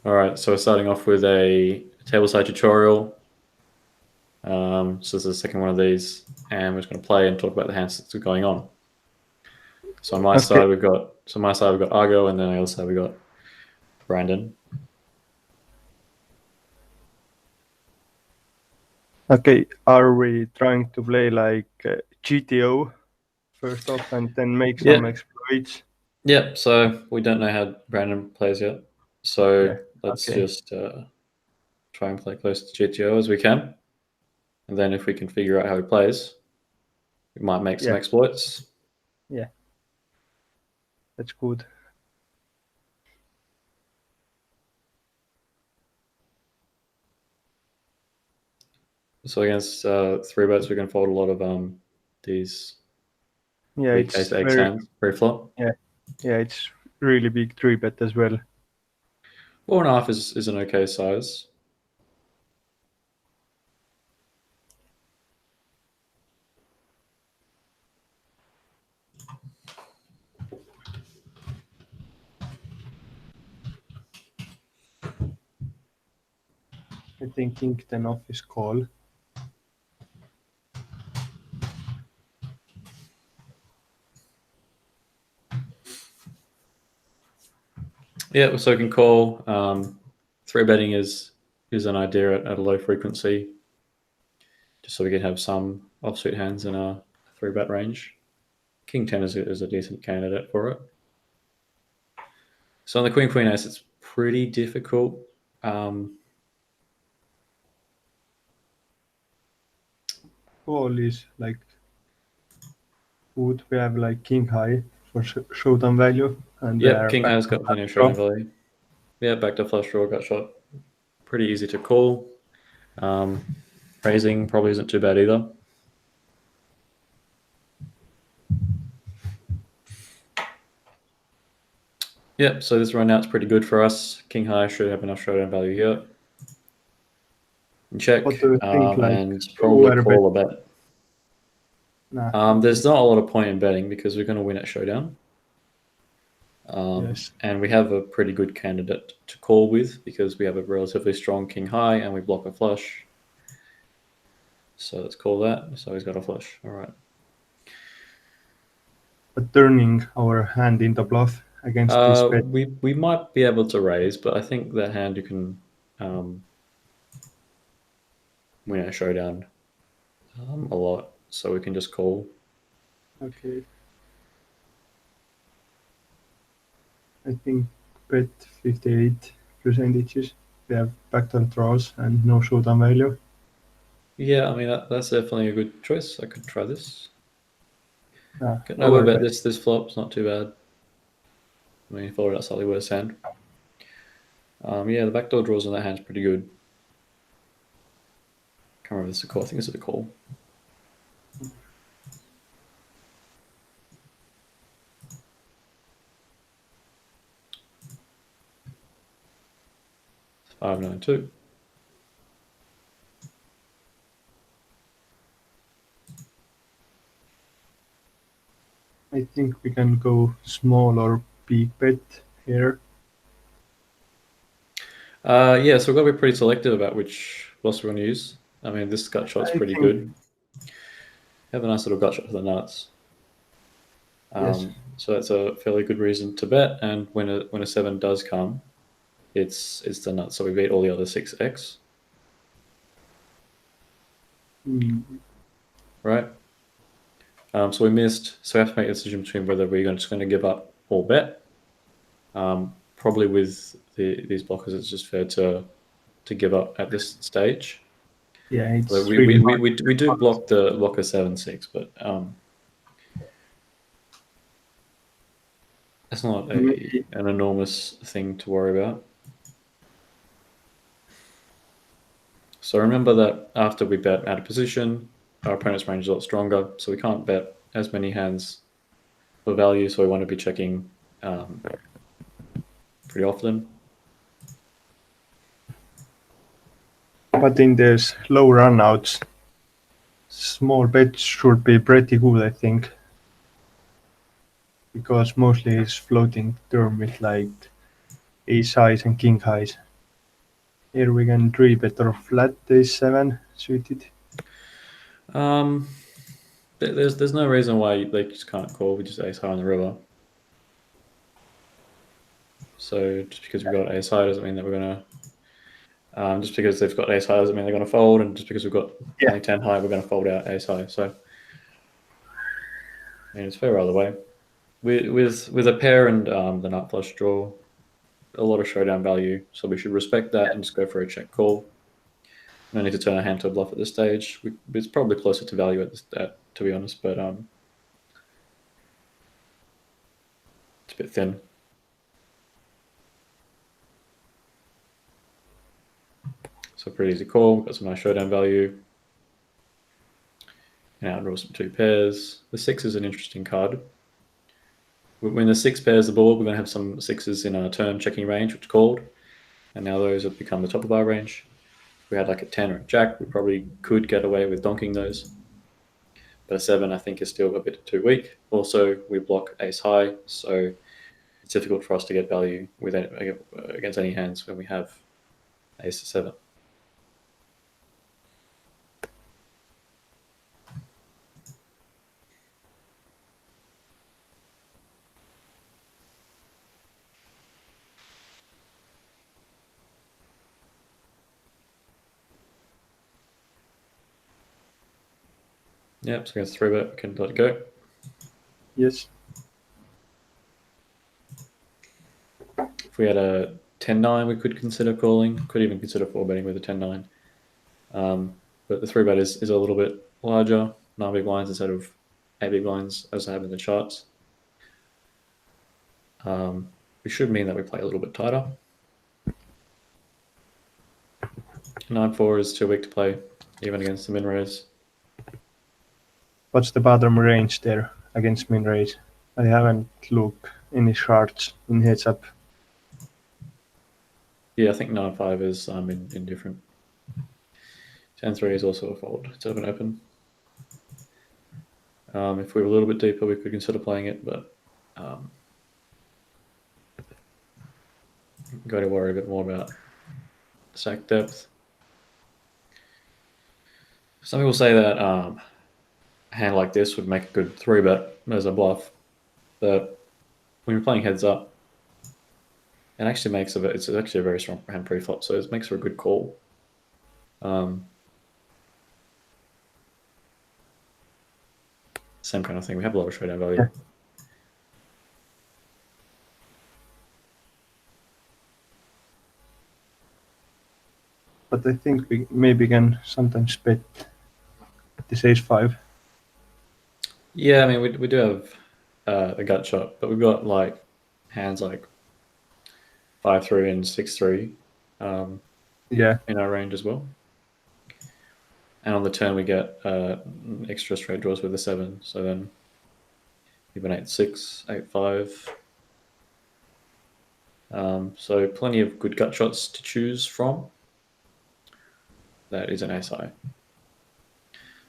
All right, so we're starting off with a tableside tutorial. So this is the second one of these, and we're just going to play and talk about the hands that's going on. So on my side we've got Argo, and then on the other side we got Brandon. Okay, are we trying to play like GTO first off and then make some exploits? Yep, so we don't know how Brandon plays yet. So let's just try and play close to GTO as we can. And then if we can figure out how he plays, we might make some exploits. Yeah, that's good. So against 3-bets, we can fold a lot of these weak ace-x hands, preflop. Yeah, it's really big 3-bet as well. 4.5 is an okay size. I think king 10 off is call. Yeah, so we can call. 3-betting is an idea at a low frequency, just so we can have some offsuit hands in our 3-bet range. King 10 is a decent candidate for it. So on the queen ace, it's pretty difficult. Call is like good. We have like king high for showdown value. And king high's got plenty of showdown value. Yeah, back to flush draw, got shot. Pretty easy to call. Raising probably isn't too bad either. Yep, so this run out's pretty good for us. King high should have enough showdown value here. And check, and probably call a bet. There's not a lot of point in betting because we're going to win at showdown. And we have a pretty good candidate to call with because we have a relatively strong king high and we block a flush. So let's call that. So he's got a flush. All right. But turning our hand into bluff against this bet. We might be able to raise, but I think that hand you can win a showdown a lot. So we can just call. Okay. I think bet 58%. We have backdoor draws and no showdown value. Yeah, I mean that's definitely a good choice. I could try this. Can overbet this flop's not too bad. I mean, followed out slightly worse hand. Yeah, the backdoor draws on that hand's pretty good. Can't remember if this is a call. I think this is a call. It's 5-9-2. I think we can go small or big bet here. Yeah, so we've got to be pretty selective about which bluffs we're going to use. I mean, this gut shot's pretty good. Have a nice little gut shot for the nuts. So that's a fairly good reason to bet. And when a 7 does come, it's the nuts. So we beat all the other 6x. Right? So we missed. So we have to make a decision between whether we're just going to give up or bet. Probably with these blockers, it's just fair to give up at this stage. Yeah, it's we do block the blocker 7-6, but it's not an enormous thing to worry about. So remember that after we bet out of position, our opponent's range is a lot stronger, so we can't bet as many hands for value, so we want to be checking pretty often. But in these low runouts, small bets should be pretty good, I think. Because mostly it's floating term with like ace highs and king highs. Here we can 3-bet or flat ace-7 suited. There's no reason why they just can't call. We just ace high on the river. So just because we've got ace high doesn't mean that we're gonna. Just because they've got ace high doesn't mean they're gonna fold, and just because we've got only 10 high, we're gonna fold out ace high. So I mean, it's fair either way. With a pair and the nut flush draw, a lot of showdown value. So we should respect that and just go for a check call. No need to turn a hand to a bluff at this stage. It's probably closer to value to be honest, but it's a bit thin. So pretty easy call. Got some nice showdown value. And out draw some 2 pairs. The 6 is an interesting card. When the 6 pairs the board, we're going to have some 6s in our turn checking range, which called. And now those have become the top of our range. If we had like a 10 or a jack, we probably could get away with donking those. But a 7, I think, is still a bit too weak. Also, we block ace high, so it's difficult for us to get value against any hands when we have ace 7. Yep, so against 3-bet, we can let it go. Yes. If we had a 10-9, we could consider calling. Could even consider 4-betting with a 10-9. But the 3-bet is a little bit larger, 9 big blinds instead of 8 big blinds as I have in the charts. We should mean that we play a little bit tighter. 9-4 is too weak to play, even against the min raise. What's the bottom range there against min raise? I haven't looked in the charts in heads up. Yeah, I think 9-5 is indifferent. 10-3 is also a fold. It's open. If we were a little bit deeper, we could consider playing it, but got to worry a bit more about stack depth. Some people say that a hand like this would make a good 3-bet as a bluff, but when you're playing heads up, it actually makes it's actually a very strong hand pre-flop, so it makes for a good call. Same kind of thing. We have a lot of showdown value. Yeah. But I think we maybe can sometimes bet this ace 5. Yeah, I mean, we do have a gut shot, but we've got like hands like 5-3 and 6-3 in our range as well. And on the turn, we get extra straight draws with a 7. So then even 8-6, 8-5. So plenty of good gut shots to choose from. That is an ace high.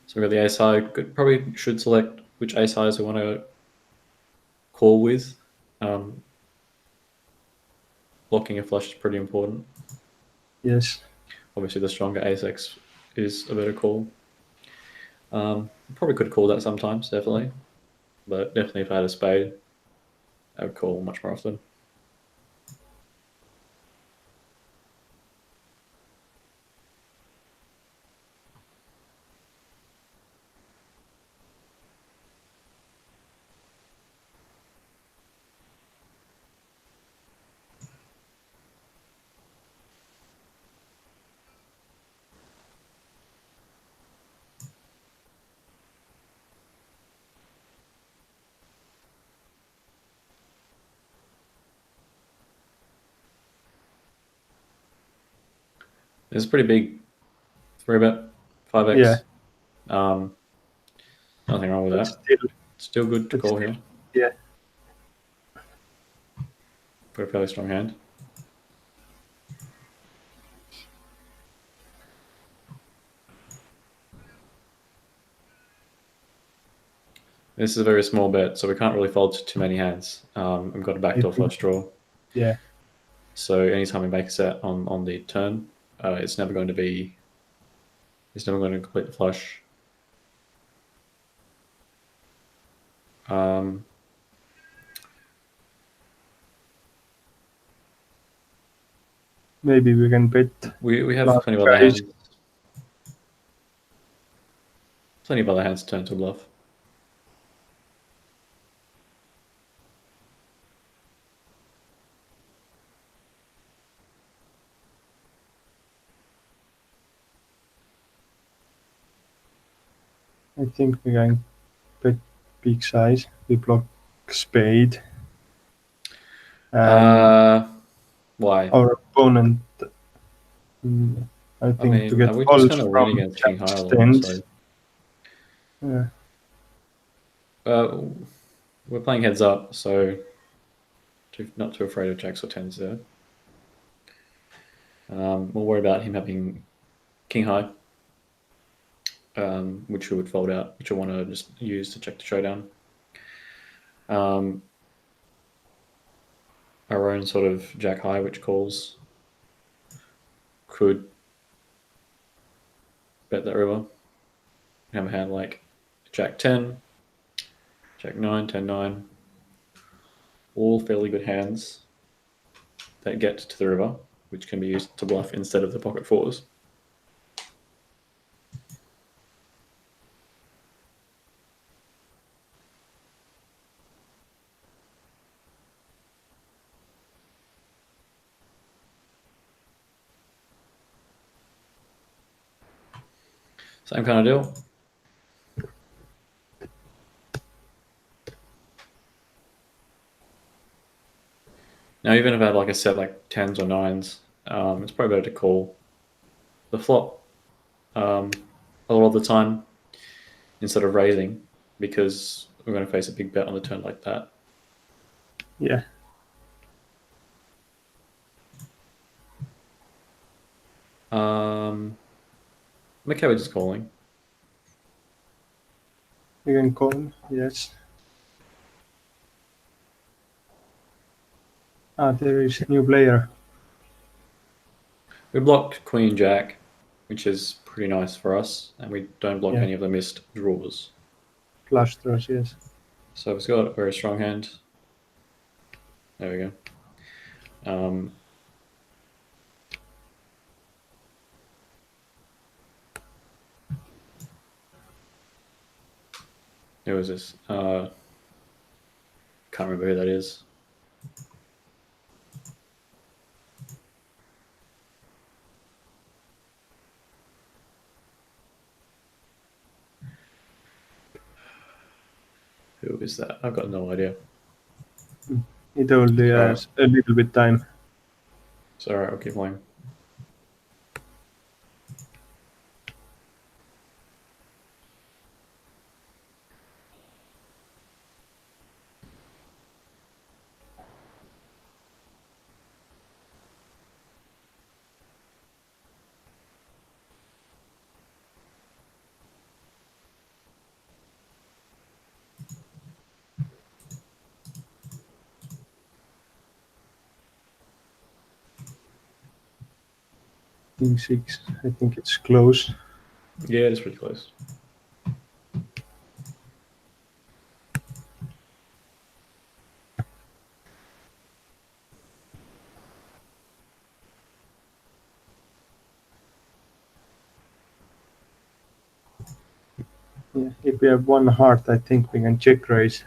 So we've got the ace high. Probably should select which ace highs we want to call with. Blocking a flush is pretty important. Yes. Obviously, the stronger ace X is a better call. Probably could call that sometimes, definitely. But definitely if I had a spade, I would call much more often. It's a pretty big 3-bet, 5x. Yeah. Nothing wrong with But that. Still good to call here. Yeah. Got a fairly strong hand. This is a very small bet, so we can't really fold to too many hands. We've got a backdoor flush draw. Yeah. So anytime we make a set on the turn, it's never going to be. It's never going to complete the flush. Maybe we can bet. We have Last plenty of other guys. hands. Plenty of other hands to turn to bluff. I think we can bet big size. We block spade. And Why? our opponent, I I think, to mean, get are we just calls going to win from against King High a jacks, lot? tens. So, Yeah. we're playing heads up, so not too afraid of jacks or tens there. We'll worry about him having King High, which we would fold out, which I want to just use to check the showdown. Our own sort of Jack High, which calls, could bet that river. Have a hand like Jack 10, Jack 9, 10, 9. All fairly good hands that get to the river, which can be used to bluff instead of the pocket fours. Same kind of deal. Now, even if I had like a set like tens or nines, it's probably better to call the flop a lot of the time instead of raising, because we're going to face a big bet on the turn like that. Yeah. I'm okay with just calling. You can call, yes. There is a new player. We block Queen Jack, which is pretty nice for us, and we don't block any of the missed draws. Flush draws, yes. So we've got a very strong hand. There we go. Who is this? Can't remember who that is. Who is that? I've got no idea. It only has a little bit time. It's alright, I'll keep playing. King 6, I think it's close. Yeah, it's pretty close. Yeah, if we have one heart, I think we can check raise.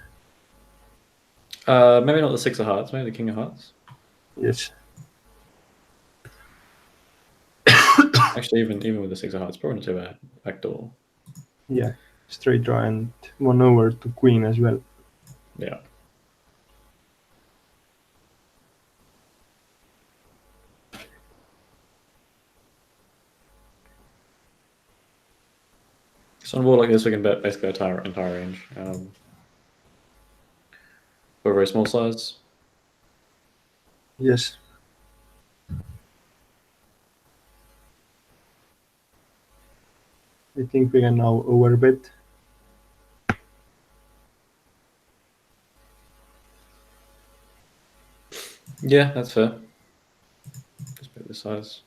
Maybe not the 6 of hearts, maybe the King of hearts. Yes. Actually, even with the 6 of hearts, probably not too bad. Backdoor. Yeah, straight draw and 1 over to queen as well. Yeah. So on a board like this, we can bet basically our entire range. For a very small size. Yes. I think we can now overbet. Yeah, that's fair. Just bet this size.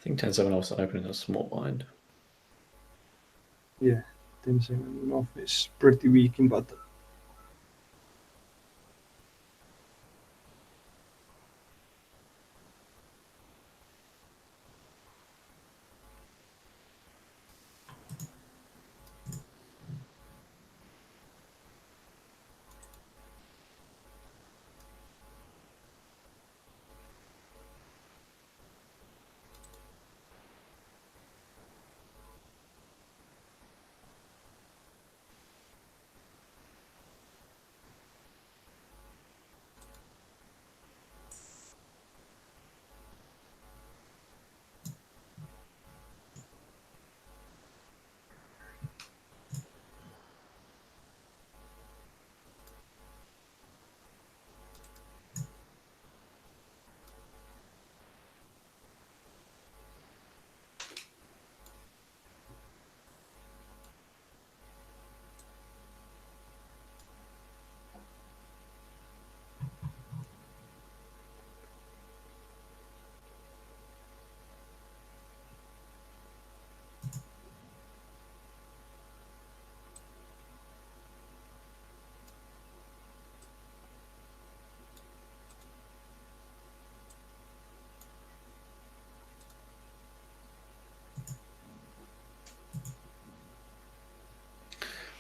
think 10-7 off's opening a small blind. Yeah, 10-7 off is pretty weak in button.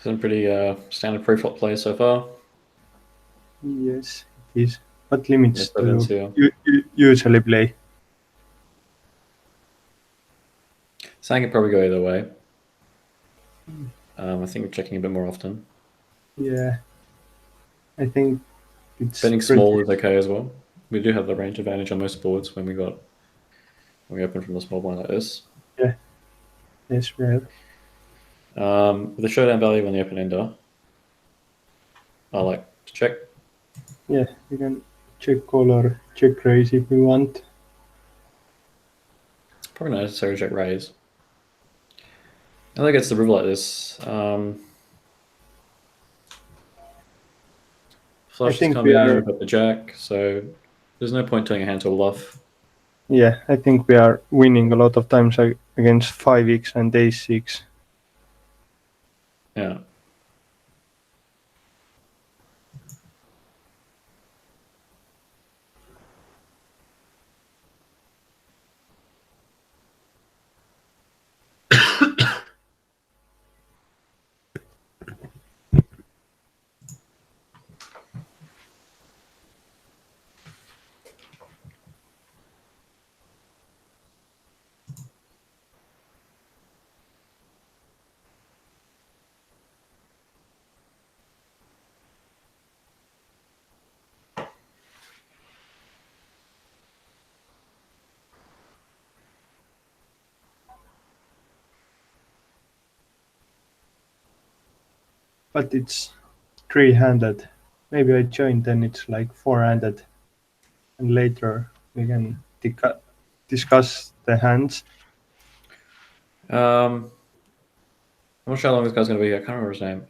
Some pretty standard pre-flop play so far. Yes, it is. What limits Yes, do sevens here. you usually play? So I could probably go either way. I think we're checking a bit more often. Yeah, I think it's Betting pretty... small is okay as well. We do have the range advantage on most boards when we open from the small blind like this. Yeah, yes, we have. With the showdown value on the open ender, I like to check. Yeah, we can check call or check raise if we want. Probably not necessarily check raise. I think it's the river like this. Flushes think come we in, are... we've got the jack, so there's no point turning a hand to a bluff. Yeah, I think we are winning a lot of times against 5x and ace-6. Yeah. But it's three-handed. Maybe I join, then it's like four-handed. And later we can discuss the hands. I'm not sure how long this guy's going to be. I can't remember his name.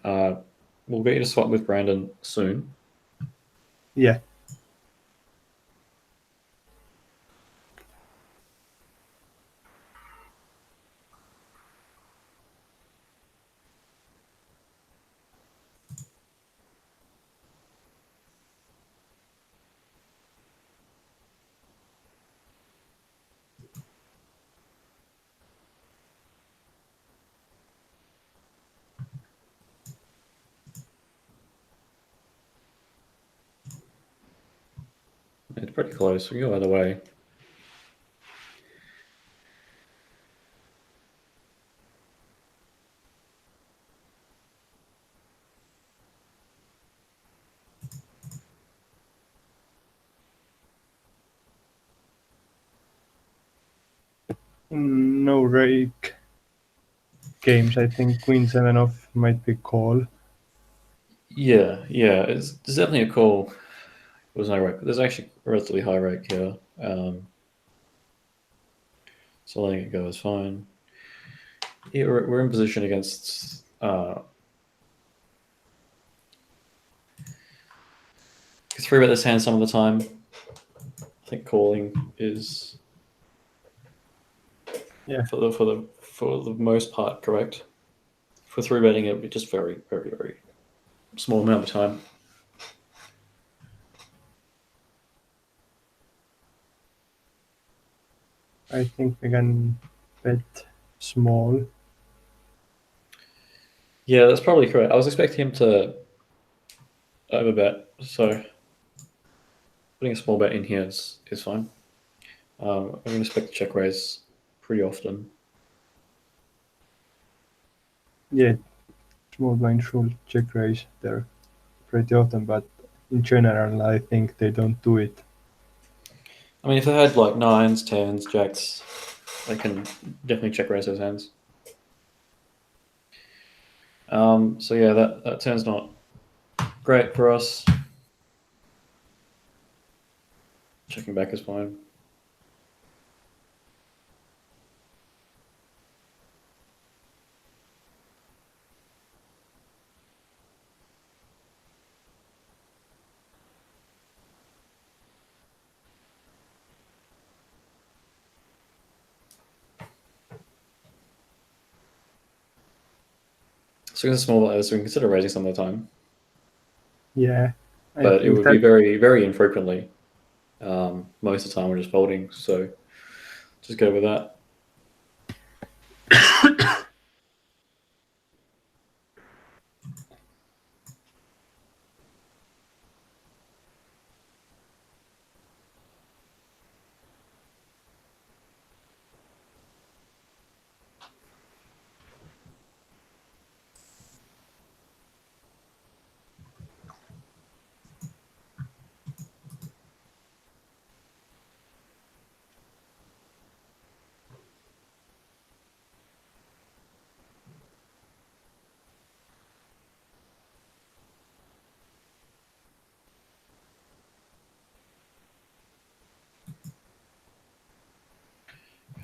We'll get you to swap with Brandon soon. Yeah. It's pretty close. We can go either way. No rake games. I think queen 7 off might be call. Yeah. It's definitely a call. There's no rake. There's actually a relatively high rake here. So letting it go is fine. Yeah, we're in position against three bet this hand some of the time. I think calling is Yeah. For the most part, correct. For three betting, it would be just very, very, very small amount of time. I think we can bet small. Yeah, that's probably correct. I was expecting him to overbet, so putting a small bet in here is fine. I'm going to expect to check raise pretty often. Yeah, small blind should check raise there pretty often, but in general, I think they don't do it. I mean, if they had like nines, tens, jacks, they can definitely check raise those hands. So yeah, that turn's not great for us. Checking back is fine. So it's a small bet, so we can consider raising some of the time, Yeah, I but it think would be that. very, very infrequently. Most of the time, we're just folding, so just go with that.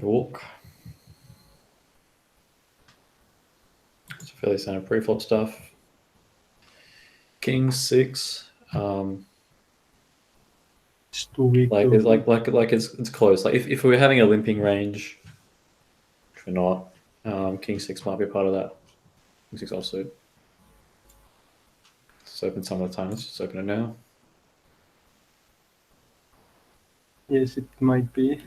Walk. It's fairly standard pre-flop stuff. King 6. It's too weak Like to. it's close. Like if we were having a limping range, which we're not, King 6 might be a part of that. King 6 offsuit. It's open some of the time. Let's just open it now. Yes, it might be.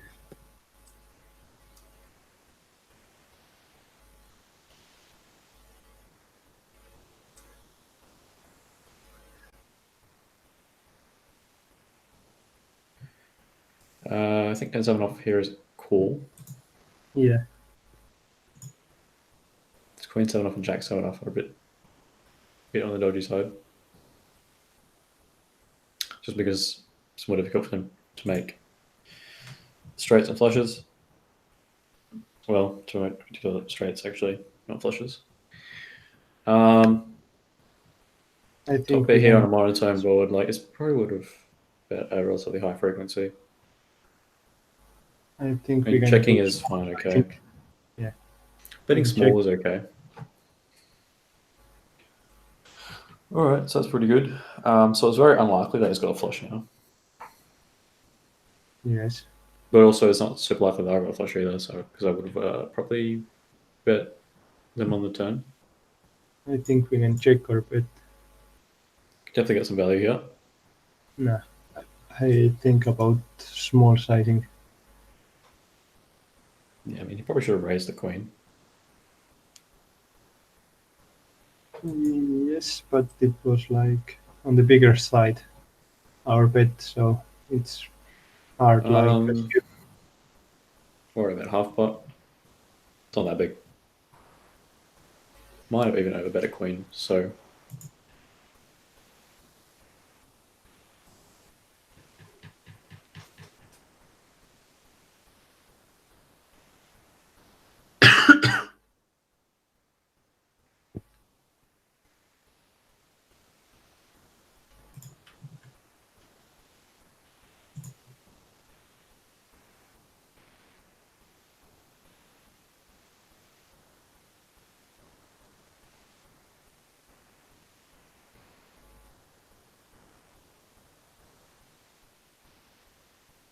I think 10-7 off here is cool. Yeah. It's Queen 7 off and Jack 7 off are a bit on the dodgy side. Just because it's more difficult for them to make straights and flushes. Well, to make straights actually, not flushes. I Top think pair we here on a can. monotone board, like it's probably would have bet a relatively high frequency. I think I we mean, can checking do is small fine, okay. sizing. Yeah. Betting And check. small is okay. All right, so that's pretty good. So it's very unlikely that he's got a flush now, Yes. but also it's not super likely that I got a flush either. So because I would have probably bet them on the turn. I think we can check or bet. Definitely get some value here. Nah. I think about small sizing. Yeah, I mean, he probably should have raised the queen. Yes, but it was like on the bigger side, our bet, so it's hard like. Or about half pot. It's not that big. Might have even overbet a queen. So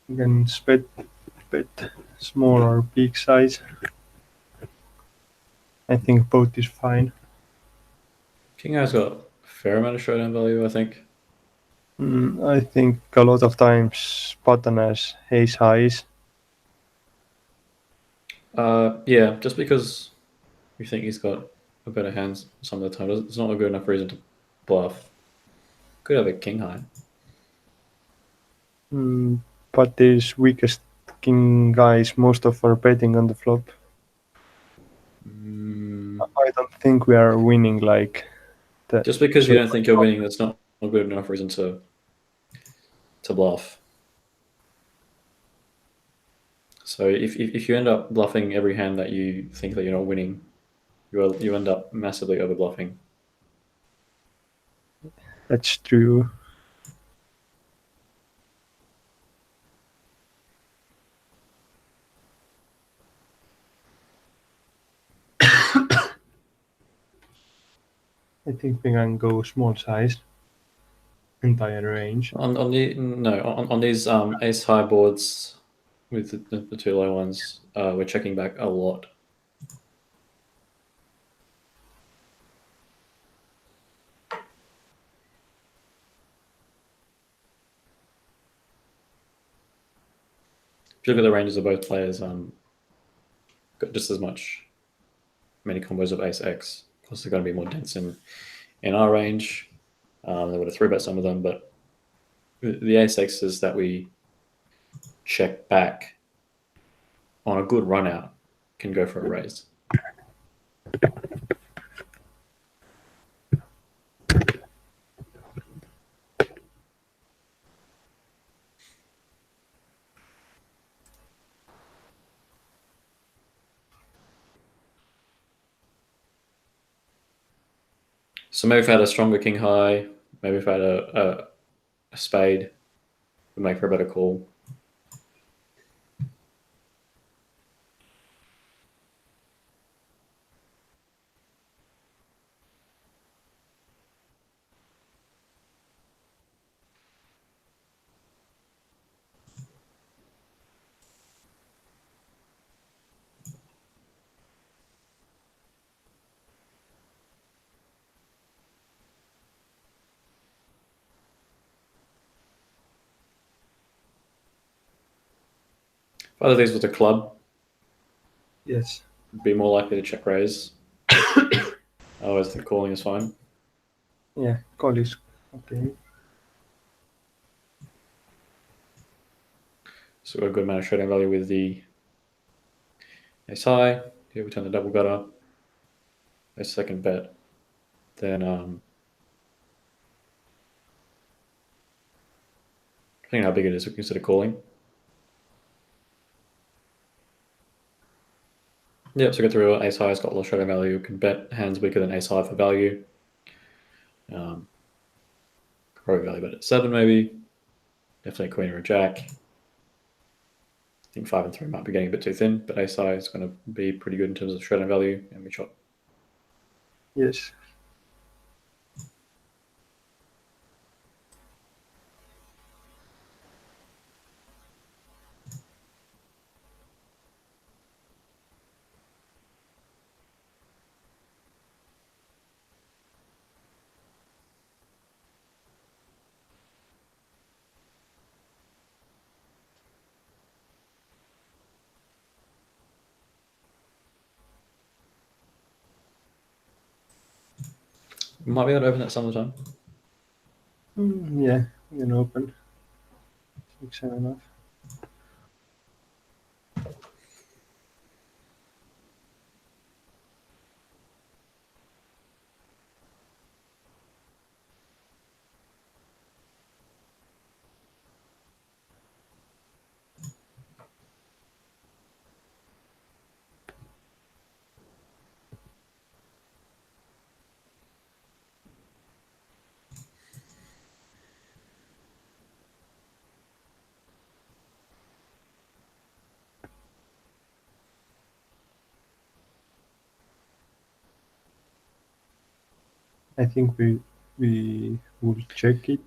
You can bet bet small or big size. I think both is fine. King high's got a fair amount of showdown value, I think. I think a lot of times button has ace highs. Yeah, just because you think he's got a better hand some of the time, it's not a good enough reason to bluff. Could have a king high. But these weakest king guys most of are betting on the flop. I don't think we are winning like the. Just because you don't think you're winning, that's not a good enough reason to bluff. So if you end up bluffing every hand that you think that you're not winning, you end up massively over bluffing. That's true. I think we can go small size. Entire range. On these ace high boards with the two low ones, we're checking back a lot. If you look at the ranges of both players, got just as many combos of ace x. Of course, they're going to be more dense in our range. They would have 3-bet some of them, but the ace x's that we check back on a good run out can go for a raise. So maybe if I had a stronger king high, maybe if I had a spade, would make for a better call. If either of these was a club, Yes. be more likely to check raise. Otherwise, the calling is fine. Yeah, call is okay. So we've got a good amount of showdown value with the ace high. Here we turn the double gutter. A second bet. Then depending on how big it is, we consider calling. Yep, so go through ace high, it's got a lot of showdown value. You can bet hands weaker than ace high for value. Probably value bet at 7 maybe. Definitely a queen or a jack. I think 5 and 3 might be getting a bit too thin, but ace high is going to be pretty good in terms of showdown value, and we chop. Yes. Might be able to open that some of the time. Yeah, we can open. 6 and enough. I think we will check it.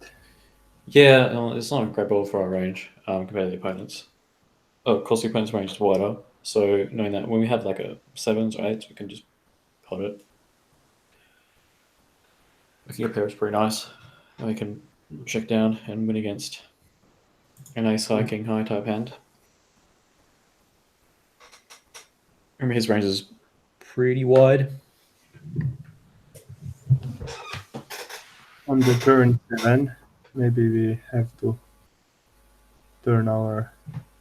Yeah, it's not a great ball for our range compared to the opponents. of course, the opponent's range is wider. So knowing that when we have like a sevens or eights, we can just pot it. I think a pair is pretty nice. And we can check down and win against an ace high, king high type hand. Remember, his range is pretty wide. On the turn 7, maybe we have to turn our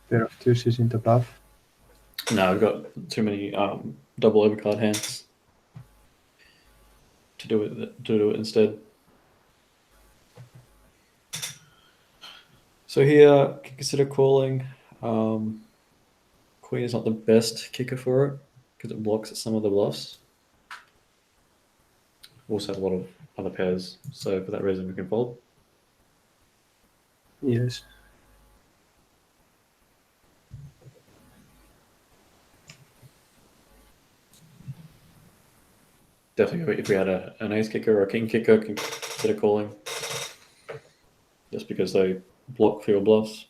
pair of deuces into bluff. No, I've got too many double overcard hands to do it instead. So here, can consider calling. Queen is not the best kicker for it because it blocks some of the bluffs. We also have a lot of other pairs, so for that reason we can fold. Yes. Definitely, if we had an ace kicker or a king kicker, can consider calling. Just because they block fewer bluffs.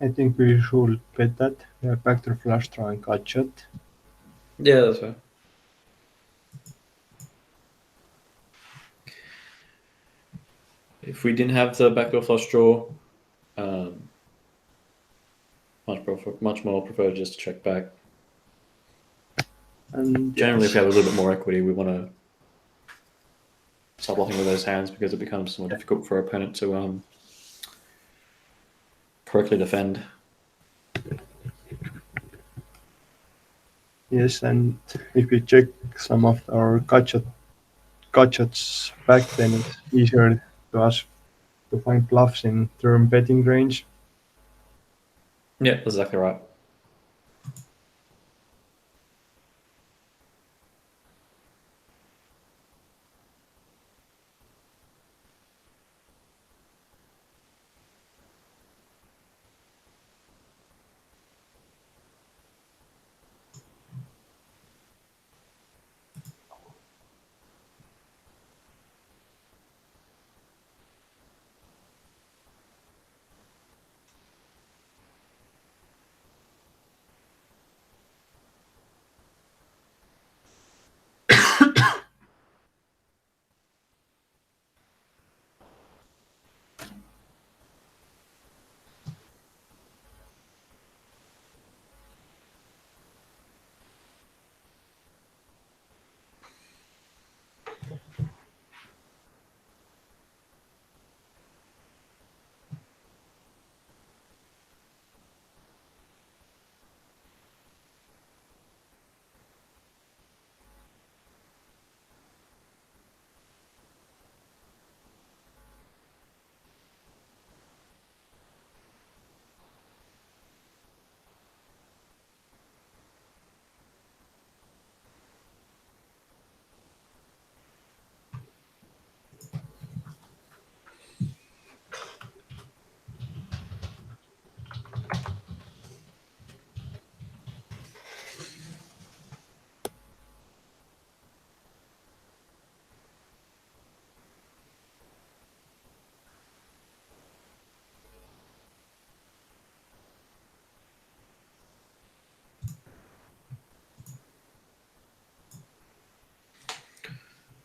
I think we should bet that. We have backdoor flush draw and gut shot. Yeah, that's fair. If we didn't have the backdoor flush draw, much more prefer just to check back. And Generally, yes. if we have a little bit more equity, we want to start blocking with those hands because it becomes more difficult for our opponent to correctly defend. Yes, and if we check some of our gut shots back, then it's easier to us to find bluffs in turn betting range. Yeah, that's exactly right.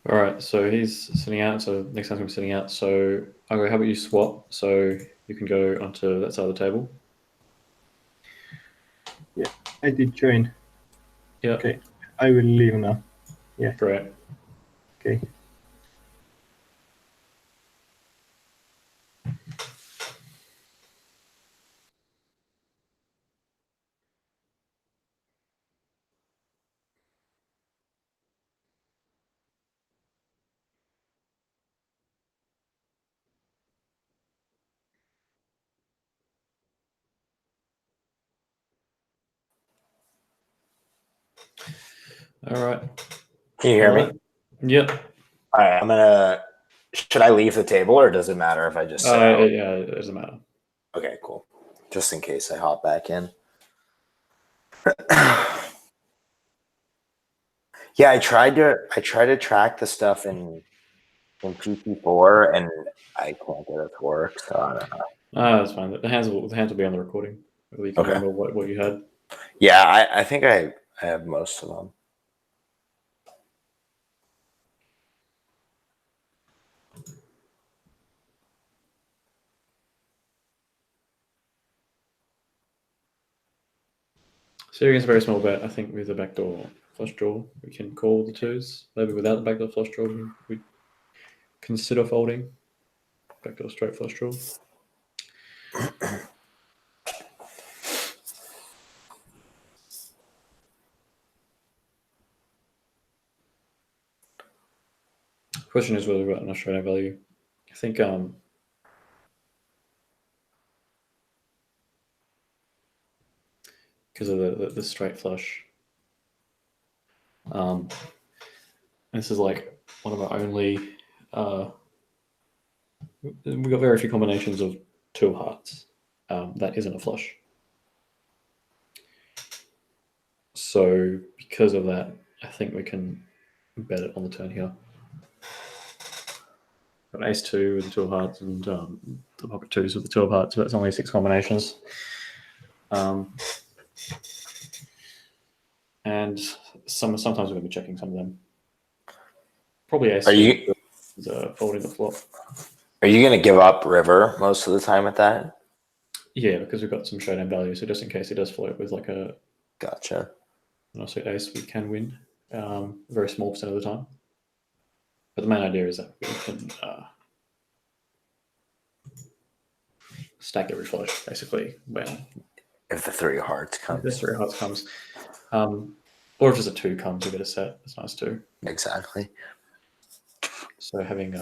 All right, so he's sitting out. So next time's gonna be sitting out. So okay, how about you swap? So you can go onto that side of the table. Yeah, I did join. Yeah. Okay, I will leave now. Yeah. Great. Okay. All right. Can you hear me? Yep. All right, I'm gonna. Should I leave the table, or does it matter if I just sit out? Yeah, it doesn't matter. Okay, cool. Just in case I hop back in. Yeah, I tried to track the stuff in PP4, and I can't get it to work. So I don't know. That's fine. The hands will be on the recording. You can remember what you had. Yeah, I think I have most of them. So against a very small bet, I think with the backdoor flush draw, we can call the twos. Maybe without the backdoor flush draw, we consider folding. Backdoor straight flush draw. Question is whether we've got enough showdown value. I think because of the straight flush. This is like one of our only. We've got very few combinations of two hearts. That isn't a flush. So because of that, I think we can bet it on the turn here. Got ace two with the two of hearts and the pocket twos with the two of hearts. So that's only 6 combinations. And sometimes we're going to be checking some of them. Probably ace two is folding the flop. Are you going to give up river most of the time at that? Yeah, because we've got some showdown value. So just in case it does float with like a gotcha. And also ace, we can win a very small percent of the time. But the main idea is that we can stack every flush, basically, when if the 3 of hearts comes. If the 3 of hearts comes. Or if there's a 2 comes, we get a set. That's nice too. Exactly. So having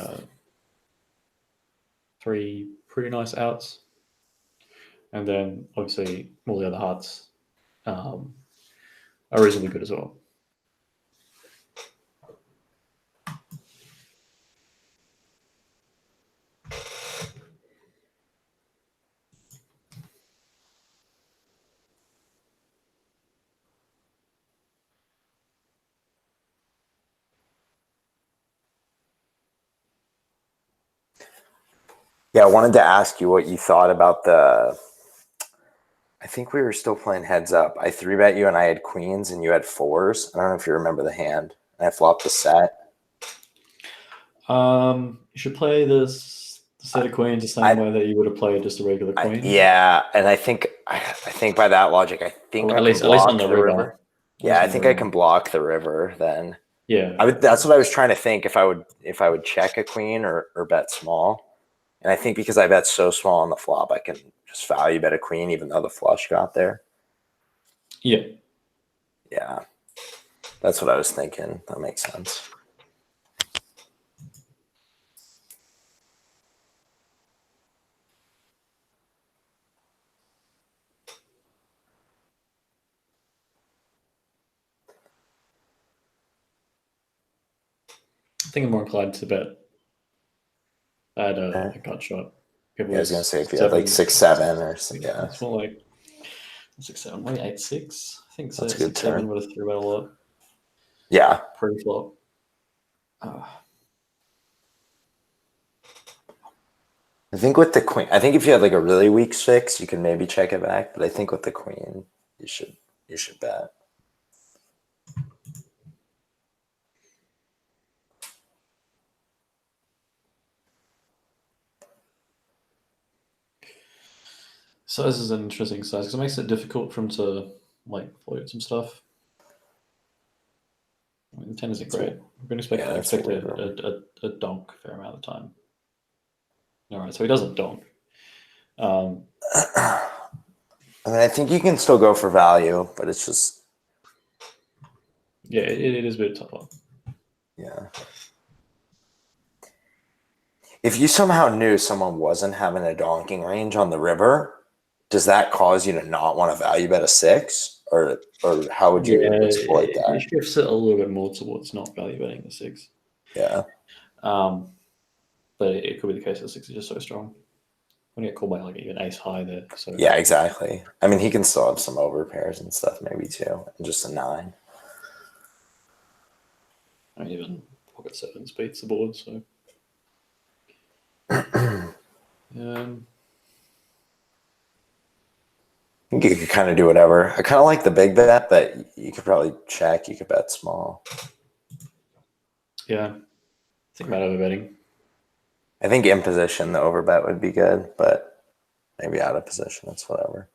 3 pretty nice outs. And then obviously all the other hearts are reasonably good as well. Yeah, I wanted to ask you what you thought about the. I think we were still playing heads up. I 3-bet you and I had queens and you had 4s. I don't know if you remember the hand. And I flopped the set. You should play the set of queens the same way that you would have played just a regular queen. Yeah, and I think by that logic, I think at least on the river. Yeah, I think I can block the river then. Yeah, that's what I was trying to think. If I would check a queen or bet small. And I think because I bet so small on the flop, I can just value bet a queen even though the flush got there. Yeah. Yeah. That's what I was thinking. That makes sense. I think I'm more inclined to bet I had a gut shot. I was going to say if you had like 6-7 or something. Yeah. It's more like 6-7, maybe 8-6. I think that's a good 6-7 would have 3-bet a lot. Yeah. Pre-flop. I think with the queen, I think if you had like a really weak 6, you can maybe check it back. But I think with the queen, you should bet. So this is an interesting size because it makes it difficult for him to like float some stuff. I mean, the 10 isn't great. We're going to expect a donk a fair amount of the time. All right, so he doesn't donk. I mean, I think you can still go for value, but it's just. Yeah, it is a bit tougher. Yeah. If you somehow knew someone wasn't having a donking range on the river, does that cause you to not want to value bet a 6? Or how would you exploit that? It shifts it a little bit more towards not value betting the 6. Yeah. But it could be the case that 6 is just so strong. When you get called by like even ace high there. So Yeah, exactly. I mean, he can still have some over pairs and stuff, maybe too, and just a 9. I mean, even pocket 7 beats the board. So You could kind of do whatever. I kind of like the big bet, but you could probably check. You could bet small. yeah, think about overbetting. I think in position, the overbet would be good, but maybe out of position, it's whatever.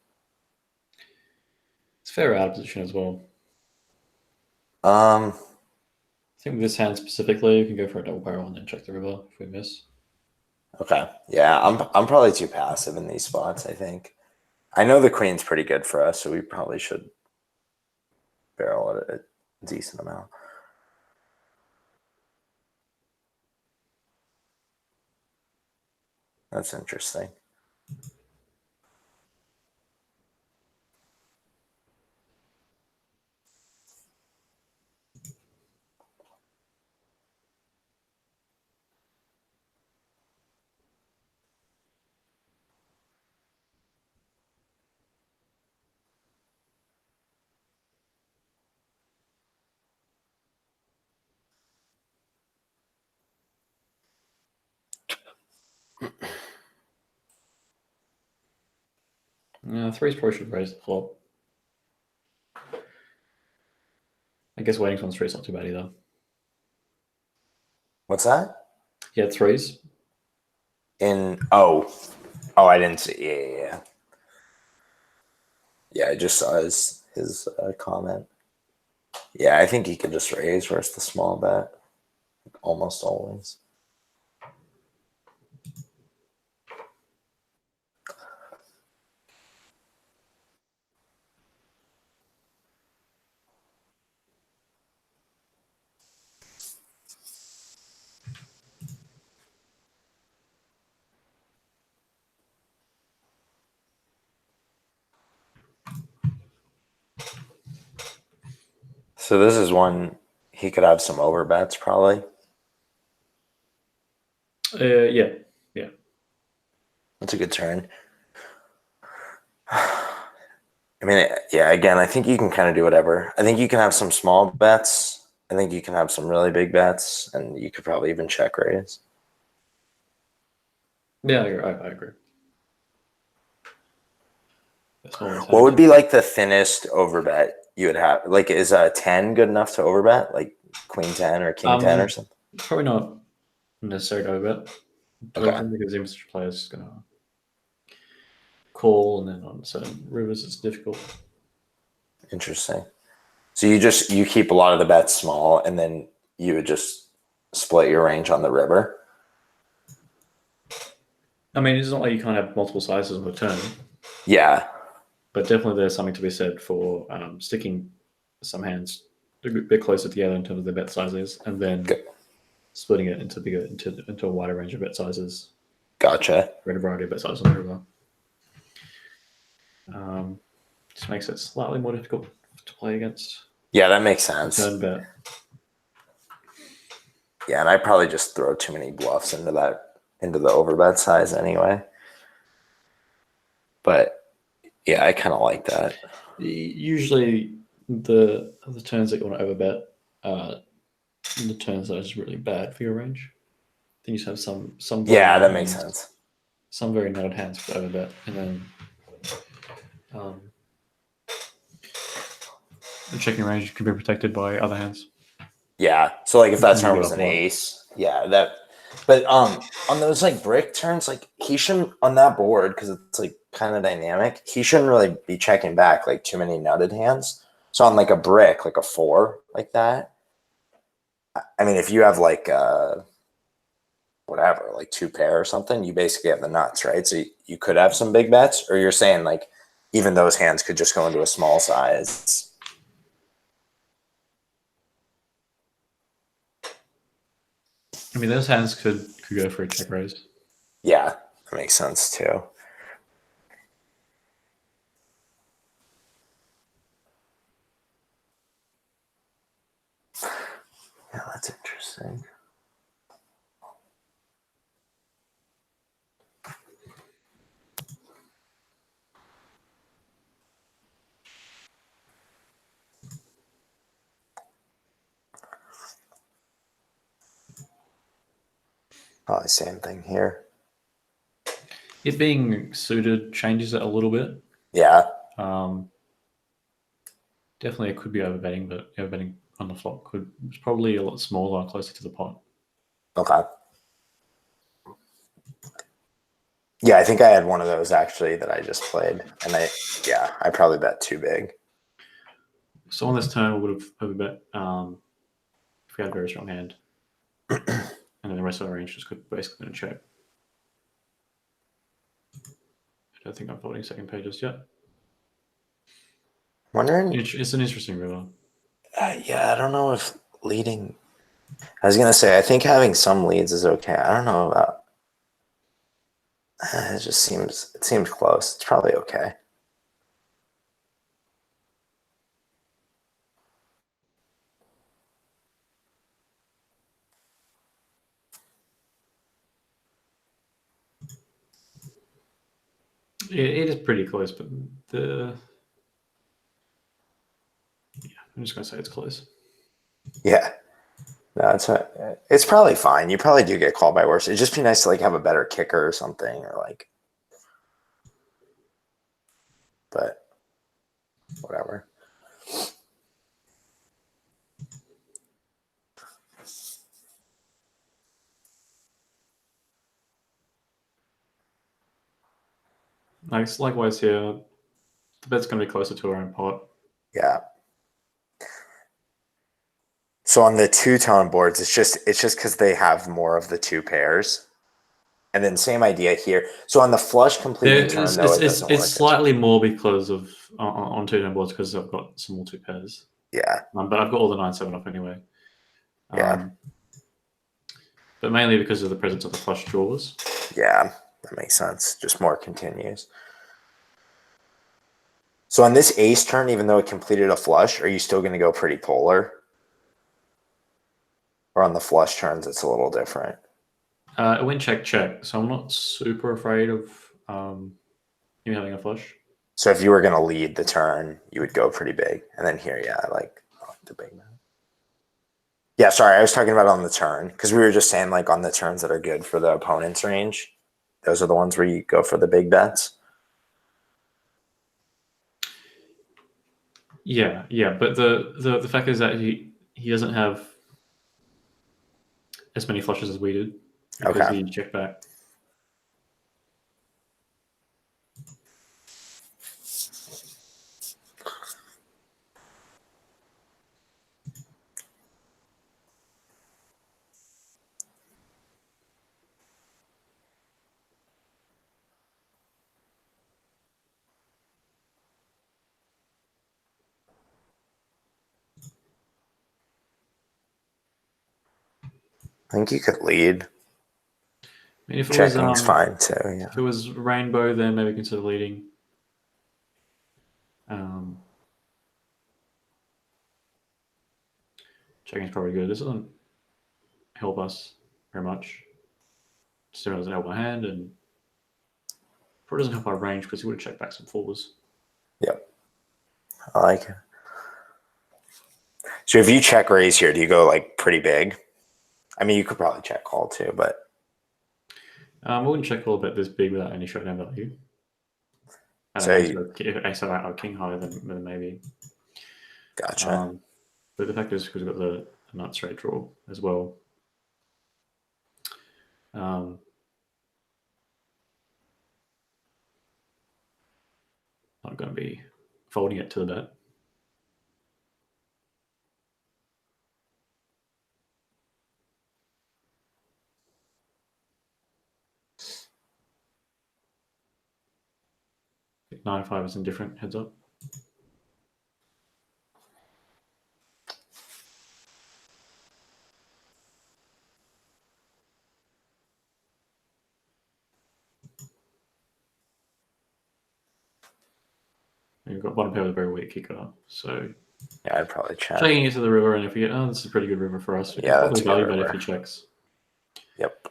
It's fair out of position as well. Um, I think with this hand specifically, you can go for a double barrel and then check the river if we miss. Okay. Yeah, I'm probably too passive in these spots, I think. I know the queen's pretty good for us, so we probably should barrel it a decent amount. That's interesting. Yeah, 3's probably should raise the flop. I guess waiting on 3's not too bad either. What's that? Yeah, 3's. I didn't see. Yeah. Yeah, I just saw his comment. Yeah, I think he could just raise versus the small bet, almost always. So this is one he could have some overbets probably. Yeah. That's a good turn. I mean, yeah, again, I think you can kind of do whatever. I think you can have some small bets. I think you can have some really big bets, and you could probably even check raise. Yeah, I agree. What would be like the thinnest overbet you would have? Like, is a 10 good enough to overbet? Like queen 10 or king 10 or something? Probably not necessary to overbet. Okay. Because the player is going to call, and then on certain rivers it's difficult. Interesting. So you keep a lot of the bets small, and then you would just split your range on the river. I mean, it's not like you can't have multiple sizes on the turn. Yeah. But definitely there's something to be said for sticking some hands a bit closer together in terms of their bet sizes, and then splitting it into a wider range of bet sizes. Gotcha. Create a variety of bet sizes on the river. Just makes it slightly more difficult to play against. Yeah, that makes sense. Turn bet. Yeah, and I probably just throw too many bluffs into the overbet size anyway. But yeah, I kind of like that. Usually, the turns that you want to overbet are the turns that are just really bad for your range. Then you just have some. Yeah, that makes sense. Some very nutted hands for overbet, and then the checking range can be protected by other hands. Yeah. So like if that turn was an ace, yeah, that. But on those like brick turns, like he shouldn't on that board because it's like kind of dynamic. He shouldn't really be checking back like too many nutted hands. So on like a brick, like a 4 like that. I mean, if you have like whatever, like 2 pair or something, you basically have the nuts, right? So you could have some big bets, or you're saying like even those hands could just go into a small size. I mean, those hands could go for a check raise. Yeah, that makes sense too. Yeah, that's interesting. Probably same thing here. It being suited changes it a little bit. Yeah. Definitely, it could be overbetting, but overbetting on the flop it's probably a lot smaller, closer to the pot. Okay. Yeah, I think I had one of those actually that I just played, and I probably bet too big. So on this turn, we would have overbet if we had a very strong hand, and then the rest of our range just could basically going to check. I don't think I'm folding second page just yet. Wondering. It's an interesting river. Yeah, I don't know if leading. I was gonna say I think having some leads is okay. I don't know about. It seems close. It's probably okay. It is pretty close, but I'm just going to say it's close. Yeah. No, it's probably fine. You probably do get called by worse. It'd just be nice to like have a better kicker or something, or like. But whatever. Likewise here, the bet's going to be closer to our own pot. Yeah. So on the two-tone boards, it's just because they have more of the two pairs. And then same idea here. So on the flush completing turn, though, it doesn't work. It's slightly more because of on two-tone boards because I've got some more two pairs. Yeah. But I've got all the 9-7 off anyway. Yeah. But mainly because of the presence of the flush draws. Yeah, that makes sense. Just more continues. So on this ace turn, even though it completed a flush, are you still going to go pretty polar? Or on the flush turns, it's a little different. It went check, so I'm not super afraid of him having a flush. So if you were going to lead the turn, you would go pretty big. And then here, I like the big man. Yeah, sorry, I was talking about on the turn because we were just saying like on the turns that are good for the opponent's range. Those are the ones where you go for the big bets. Yeah, but the fact is that he doesn't have as many flushes as we did because he checked back. I think you could lead. I mean, if it Checking's fine too. Yeah. If it was rainbow, then maybe consider leading. Checking's probably good. This doesn't help us very much. Still doesn't help our hand, and probably doesn't help our range because he would have checked back some fours. Yep. I like it. So if you check raise here, do you go like pretty big? I mean, you could probably check call too, but I wouldn't check all bet this big without any showdown value. So if ace or king higher, then maybe. Gotcha. But the fact is, because we've got the nut straight draw as well. Not going to be folding it to the bet. I think 9-5 is indifferent, heads up. You've got bottom pair with a very weak kicker, so Yeah, I'd probably check. taking it to the river, and if you get, this is a pretty good river for us. Yeah, that's value bet if he checks. Yep.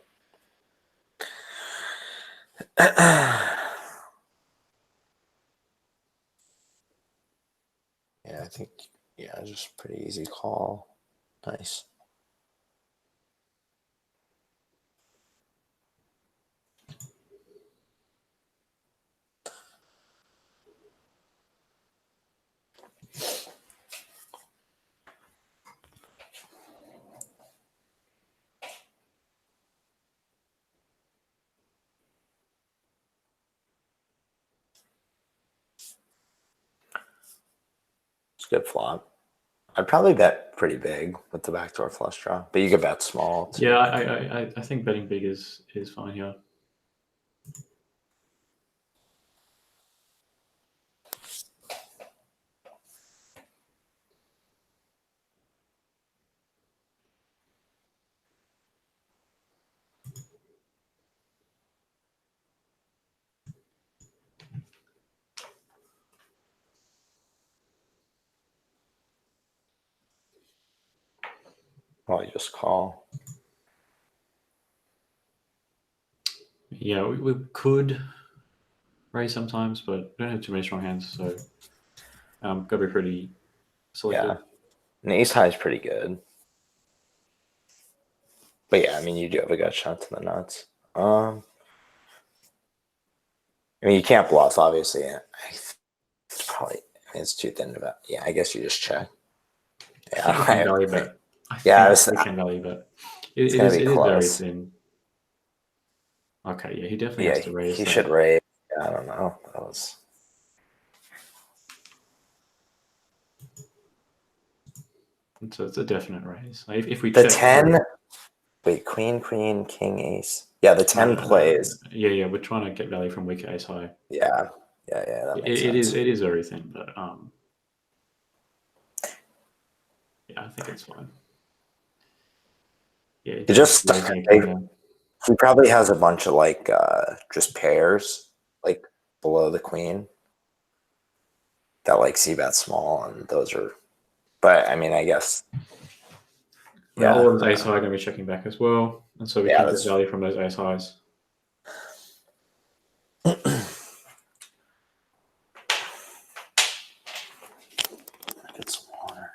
Yeah, I think just pretty easy call. Nice. good flop. I'd probably bet pretty big with the backdoor flush draw, but you could bet small too. Yeah, I think betting big is fine here. Well, you just call. Yeah, we could raise sometimes, but we don't have too many strong hands, so gotta be pretty selective. Yeah, an ace high is pretty good. But yeah, I mean, you do have a gut shot to the nuts. I mean, you can't bluff, obviously. It's probably, I mean, it's too thin to bet. Yeah, I guess you just check. I think we can value bet. Yeah, we can value bet. It gonna is be very close. thin. Okay, yeah, he definitely has to raise. He that. should raise. Yeah, I don't know. That was. It's a definite raise. Like, if we The check 10. Wait, queen, king, ace. Yeah, the 10 plays. Yeah, we're trying to get value from weaker ace high. Yeah. That makes sense. It is very thin, but yeah, I think it's fine. Yeah, He just he probably has a bunch of like just pairs like below the queen that like c-bet small, and those are. But I mean, I guess. Yeah, all of those ace high are going to be checking back as well, and so we can get value from those ace highs. Get some water.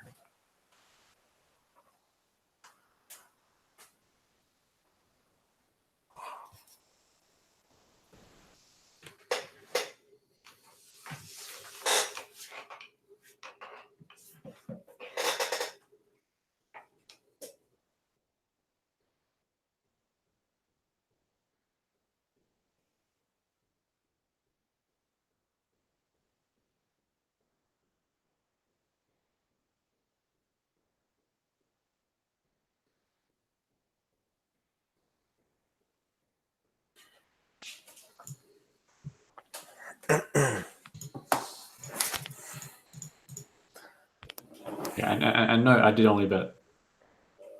Yeah, and no, I did only bet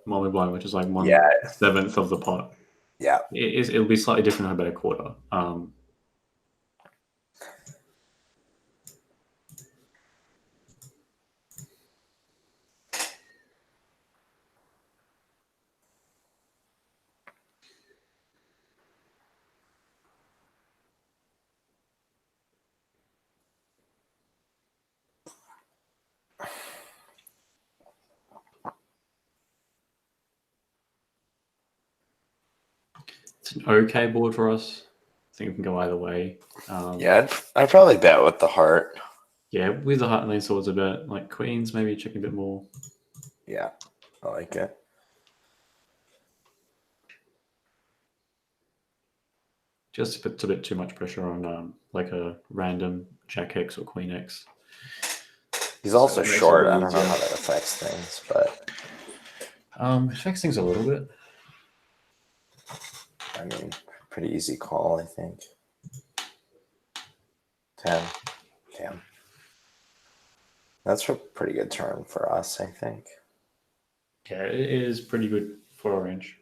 multi blind, which is like 1/7 of the pot. Yeah, it'll be slightly different if I bet a quarter. It's an okay board for us. I think it can go either way. yeah, I'd probably bet with the heart. Yeah, with the heart and lean swords a bit. Like queens, maybe checking a bit more. Yeah, I like it. Just it's a bit too much pressure on like a random Jack X or Queen X. He's also short. I don't know how that affects things, but it affects things a little bit. I mean, pretty easy call, I think. 10. Damn. That's a pretty good turn for us, I think. Yeah, it is pretty good for orange.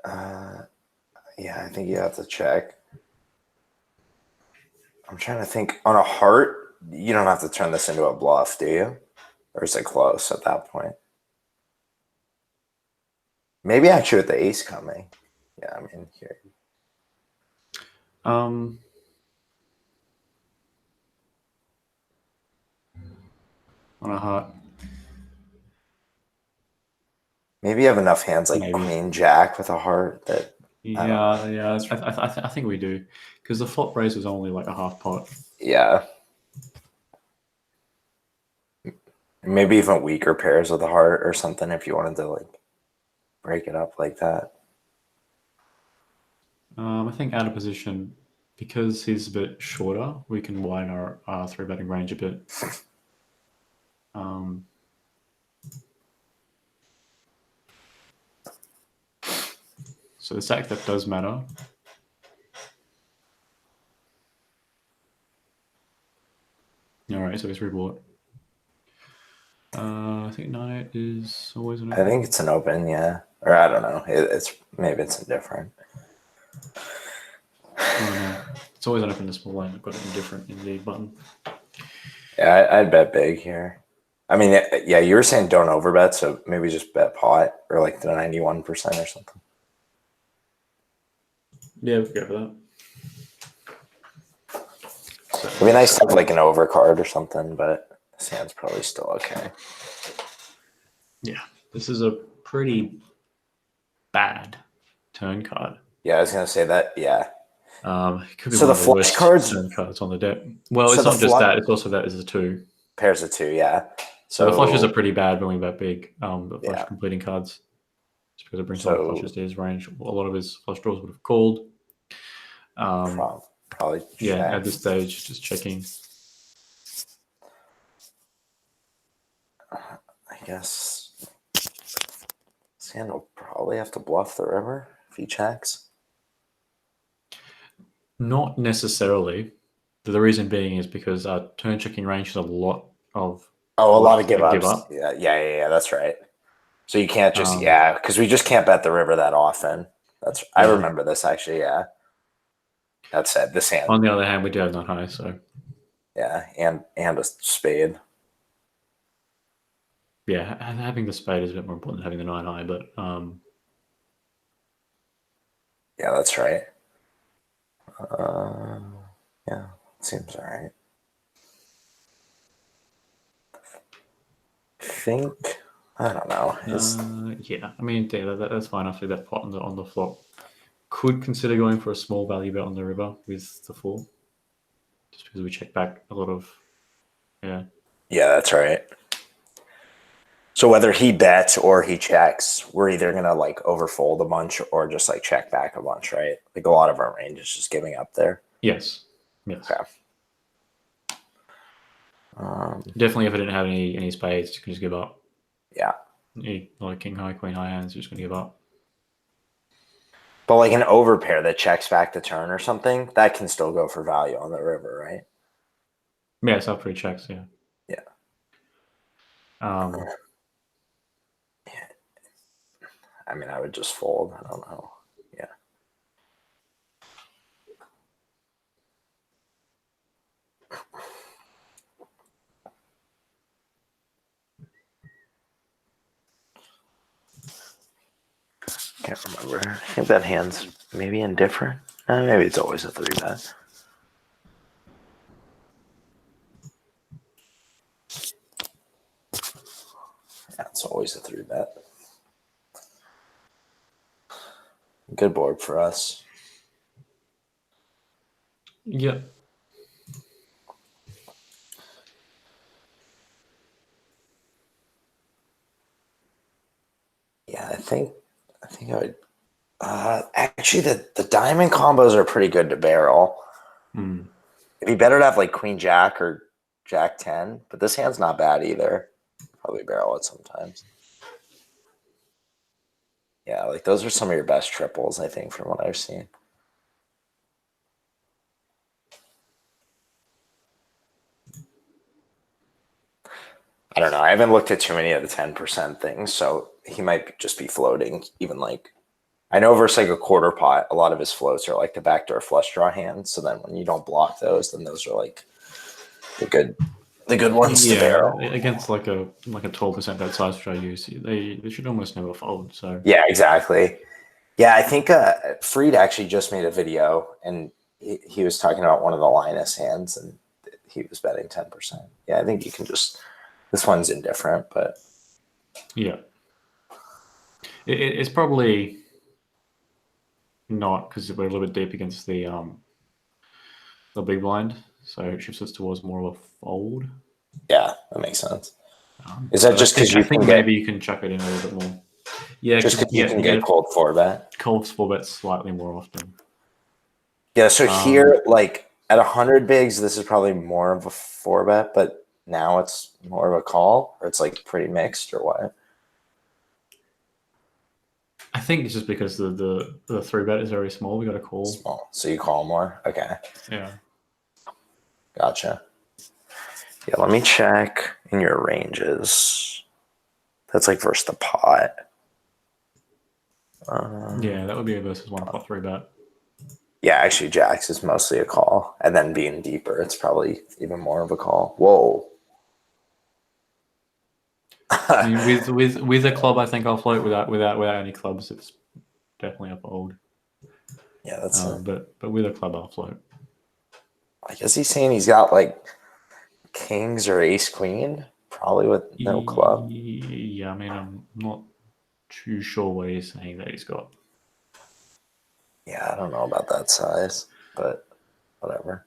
Yeah, I think you have to check. I'm trying to think. On a heart, you don't have to turn this into a bluff, do you? Or is it close at that point? Maybe actually with the ace coming. Yeah, I mean, here. On a heart. Maybe you have enough hands like Queen Jack with a heart that. Yeah. I think we do, because the flop raise was only like a half pot. Yeah. Maybe even weaker pairs with a heart or something if you wanted to like break it up like that. I think out of position Because he's a bit shorter, we can widen our three betting range a bit. So the stack depth does matter. All right, so he's rebought. I think 9-8 is always an open. I think it's an open, yeah. Or I don't know. Maybe it's indifferent. No. It's always an open to small line. I've got it indifferent in the button. Yeah, I'd bet big here. I mean, yeah, you were saying don't overbet, so maybe just bet pot or like the 91% or something. Yeah, we could go for that. So, It'd be nice to have like an overcard or something, but this hand's probably still okay. Yeah, this is a pretty bad turn card. Yeah, I was gonna say that. Yeah. It could be So one the of flush cards turn cards on the deck. Well, So it's the not just that; it's also that is a 2. pairs of 2, yeah. So the flushes are pretty bad when we bet big. The flush Yeah. completing cards, just because it brings a lot of So- flushes to his range. A lot of his flush draws would have called. Probably. Yeah, check. at this stage, just checking. I guess this hand will probably have to bluff the river if he checks. Not necessarily. The reason being is because our turn checking range has a lot of A lot of give Give ups. up. Yeah. That's right. So you can't just Um, because we just can't bet the river that often. I Yeah. remember this actually. Yeah. That said, this hand. On the other hand, we do have 9 high, so Yeah, and a spade. yeah, having the spade is a bit more important than having the 9 high. But Yeah, that's right. Yeah, seems all right. I don't know. yeah, I mean, yeah, that's fine after that pot on the flop. Could consider going for a small value bet on the river with the 4, just because we check back a lot of. Yeah, That's right. So whether he bets or he checks, we're either gonna like overfold a bunch or just like check back a bunch, right? Like a lot of our range is just giving up there. yes. Okay. Definitely, if I didn't have any spades, you can just give up. Yeah. Like king high, queen high hands, you're just gonna give up. But like an overpair that checks back the turn or something, that can still go for value on the river, right? Yeah, it's up for checks. Yeah. Yeah. I mean, I would just fold. I don't know. Yeah. Can't remember. I think that hand's maybe indifferent. Maybe it's always a 3-bet. Yeah, it's always a 3-bet. Good board for us. Yep. Yeah, I think I would. Actually, the diamond combos are pretty good to barrel. It'd be better to have like Queen Jack or Jack 10, but this hand's not bad either. Probably barrel it sometimes. Yeah, like those are some of your best triples, I think, from what I've seen. I don't know. I haven't looked at too many of the 10% things, so he might just be floating. Even like, I know versus like a quarter pot, a lot of his floats are like the backdoor flush draw hands. So then when you don't block those, then those are like the good ones to barrel. Against like a 12% bet size, which I use, they should almost never fold. So yeah, exactly. Yeah, I think Freed actually just made a video and he was talking about one of the Linus hands and he was betting 10%. Yeah, I think you can just. This one's indifferent, but yeah, it's probably not because we're a little bit deep against the big blind, so it shifts us towards more of a fold. Yeah, that makes sense. Is that just because I think maybe you can chuck it in a little bit more? Yeah, just because you can get cold 4-bet. Cold 4-bet slightly more often. Yeah, so here, like at 100 bigs, this is probably more of a 4-bet, but now it's more of a call, or it's like pretty mixed, or what? I think it's just because the 3-bet is very small. We got a call. Small, so you call more. Okay, Yeah. gotcha. Yeah, let me check in your ranges. That's like versus the pot. Yeah, that would be a versus 1-pot 3-bet. Yeah, actually, jacks is mostly a call, and then being deeper, it's probably even more of a call. Whoa. I mean, with a club, I think I'll float. Without any clubs, it's definitely a fold. Yeah, that's. But with a club, I'll float. I guess he's saying he's got like kings or ace queen, probably with no club. Yeah, I mean, I'm not too sure what he's saying that he's got. Yeah, I don't know about that size, but whatever.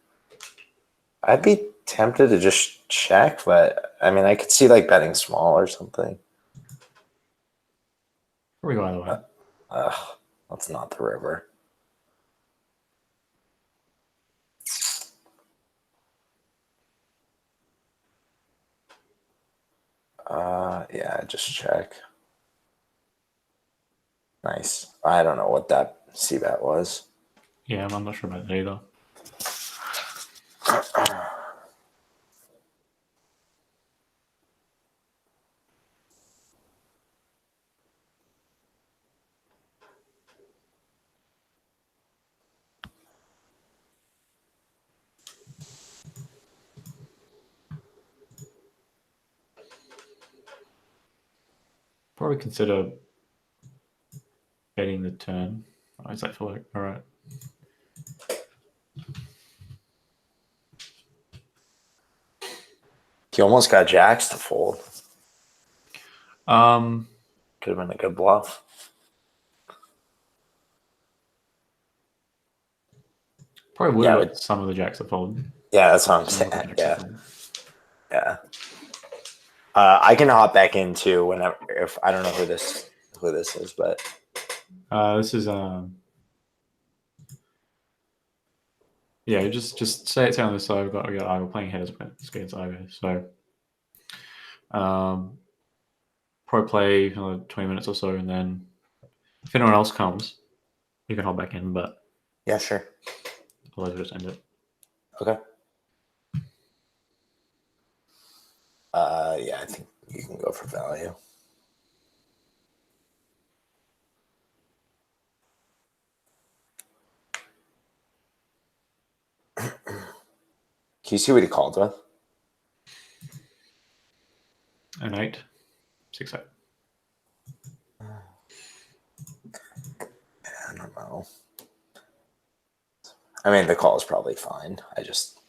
I'd be tempted to just check, but I mean, I could see like betting small or something. Probably go either way. That's not the river. Yeah, just check. Nice. I don't know what that c-bet was. Yeah, I'm not sure about that either. Probably consider betting the turn. Oh, is that for all right? He almost got jacks to fold. Could have been a good bluff. Probably would have got some of the jacks to fold. Yeah, that's what I'm Some of the saying. jacks to Yeah. fold. Yeah. I can hop back in too whenever, if I don't know who this is, but This is yeah, just say it's on the side. We got Ivo playing headers against Ivo, so probably play another 20 minutes or so, and then if anyone else comes, you can hop back in. But yeah, sure. otherwise, we'll just end it. Okay. Yeah, I think you can go for value. Can you see what he called with? An 8, 6-8. I don't know. I mean, the call is probably fine. I just,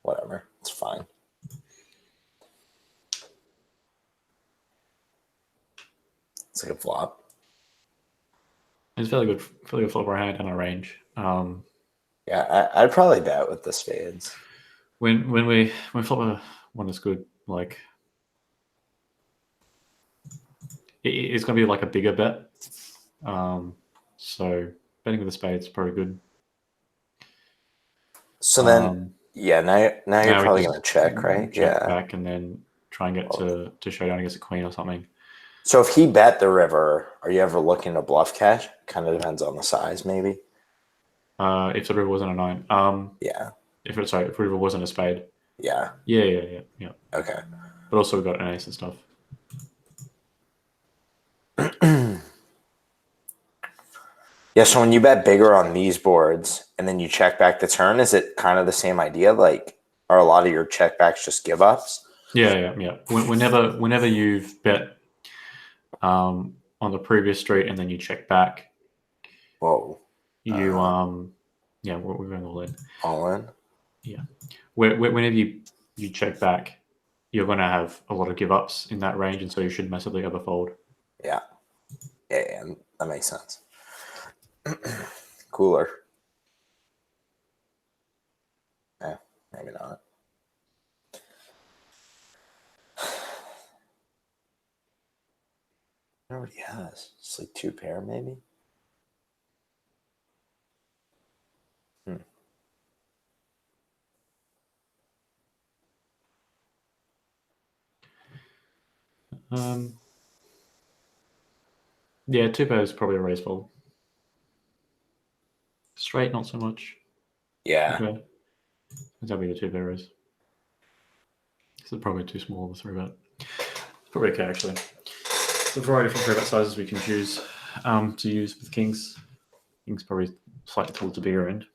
whatever. It's fine. It's like a flop. It's fairly good flop for a hand and a range. Yeah, I'd probably bet with the spades. When flop one is good, like it's gonna be like a bigger bet. So betting with the spades is probably good. So then, yeah, now you're probably gonna check, right? Check back and then try and get to showdown against a queen or something. So if he bet the river, are you ever looking to bluff catch? Kind of depends on the size, maybe. If the river wasn't a 9. Yeah. If the river wasn't a spade. Yeah. Yeah. Okay. But also we got an ace and stuff. Yeah, so when you bet bigger on these boards and then you check back the turn, is it kind of the same idea? Like, are a lot of your checkbacks just give ups? Yeah. Whenever you've bet on the previous street and then you check back, Whoa. you yeah, we're going all in. All in? Yeah. Whenever you check back, you're going to have a lot of give ups in that range, and so you should massively overfold. Yeah. Yeah, that makes sense. Cooler. Yeah, maybe not. I wonder what he has. It's like 2 pair, maybe. Yeah, 2 pair is probably a raise fold. Straight, not so much. Yeah. Okay. That'll be the 2 pair raise. This is probably too small of a 3-bet. Probably okay, actually. There's a variety of different 3-bet sizes we can choose to use with kings. Kings probably slightly towards the bigger end.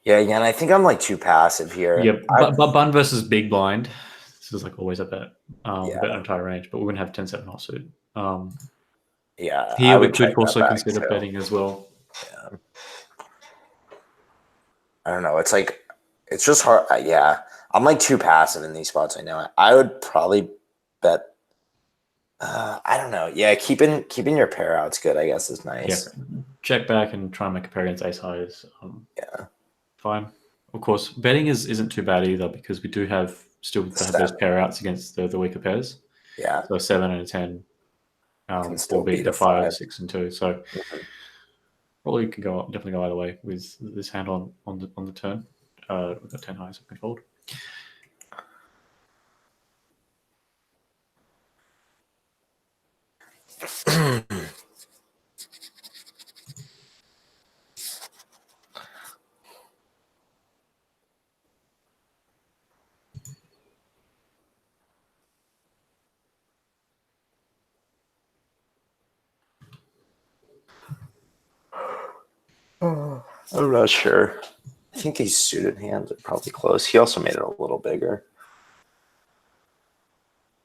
Yeah, again, I think I'm like too passive here. Yeah, but button versus big blind. This is like always a bet. Yeah. Bet an entire range, but we wouldn't have 10-7 offsuit. Yeah, Here I we would could check that also back, consider too. betting as well. Yeah. I don't know. It's like, it's just hard. Yeah, I'm like too passive in these spots right now. I would probably bet. I don't know. Yeah, keeping your pair out's good, I guess, is nice. Yeah, check back and try and make a pair against ace high is Yeah. fine. Of course, betting isn't too bad either because we do have still have those pair outs against the weaker pairs. Yeah. So 7 and a 10 Can still will beat beat the a 5, five. 6, and 2. So probably can definitely go either way with this hand on the turn. We've got 10 high, so we can fold. I'm not sure. I think these suited hands are probably close. He also made it a little bigger.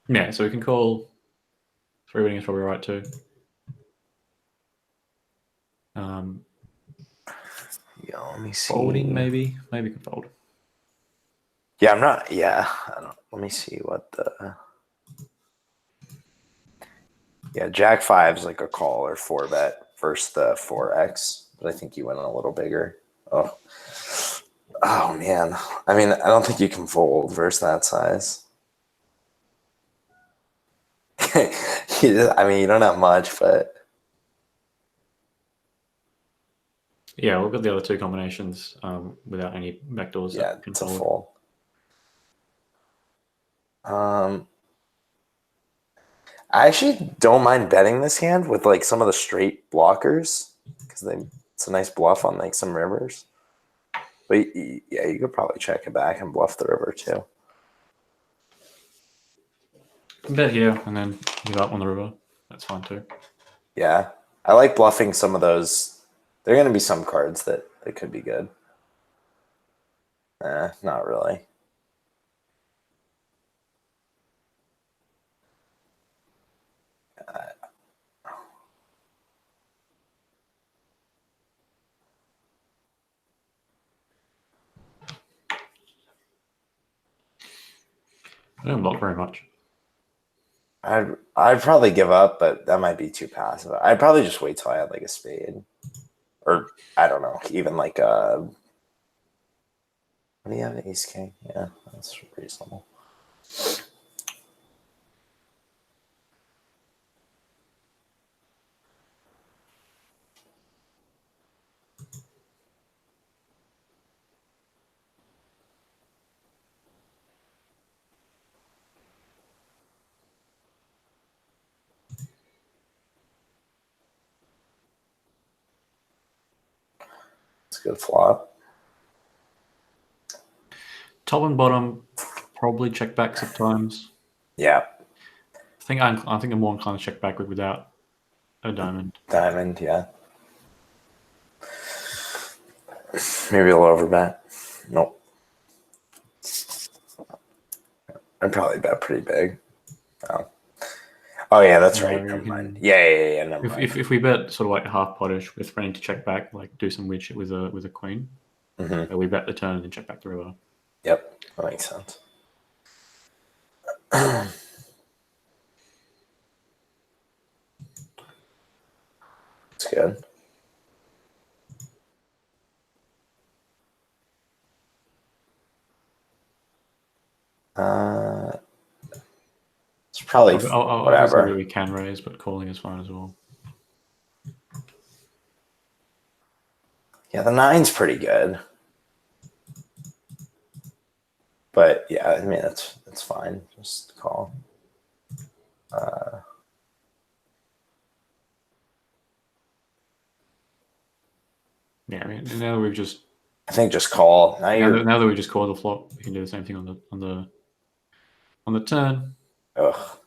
Yeah, so we can call 3 winning is probably right too. Yeah, let me see. Folding maybe we can fold. Yeah, I'm not. Yeah, I don't. Let me see what the. Yeah, Jack 5 is like a call or 4-bet versus the 4x, but I think you went a little bigger. Oh man. I mean, I don't think you can fold versus that size. I mean, you don't have much, but Yeah, we've got the other 2 combinations without any backdoors. yeah, That we can it's a fold. fold. I actually don't mind betting this hand with like some of the straight blockers because it's a nice bluff on like some rivers. But yeah, you could probably check it back and bluff the river too. Bet here and then give up on the river. That's fine too. Yeah, I like bluffing some of those. There are going to be some cards that could be good. Not really. I don't block very much. I'd probably give up, but that might be too passive. I'd probably just wait till I had like a spade, or I don't know, even like a. What do you have? Ace king. Yeah, that's reasonable. It's a good flop. Top and bottom probably check back sometimes. Yeah. I think I'm more inclined to check back without a diamond. Diamond, yeah. Maybe a little overbet. Nope. I'd probably bet pretty big. Oh yeah, that's right. Never mind. Yeah. Never mind. If we bet sort of like half pottish with running to check back, like do some weird shit with a queen, we bet the turn and then check back the river. Yep, that makes sense. It's good. It's probably whatever. We can raise, but calling is fine as well. Yeah, the 9's pretty good. But yeah, I mean it's fine. Just call. Yeah, I mean, now we've just I think just call. now that we just call the flop, we can do the same thing on the turn. Ugh.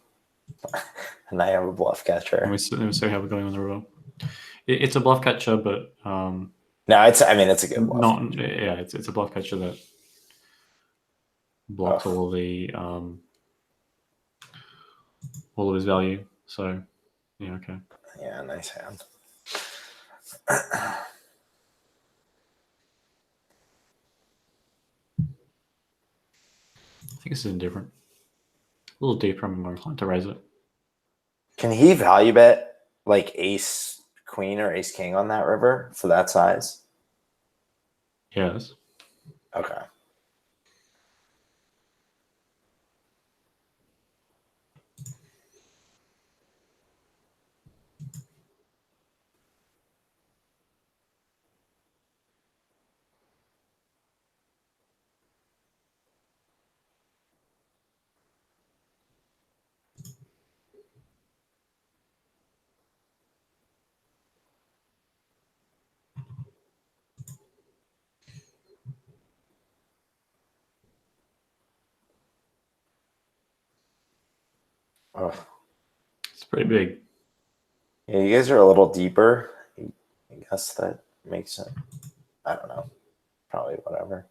And I have a bluff catcher. And we see how we're going on the river. It's a bluff catcher, but no, it's a good bluff. It's a bluff catcher that blocks all of his value. So yeah, okay. Yeah, nice hand. I think this is indifferent. A little deeper, I'm more inclined to raise it. Can he value bet like ace queen or ace king on that river for that size? Yes. Okay. Oh. It's pretty big. Yeah, you guys are a little deeper. I guess that makes it. I don't know. Probably whatever.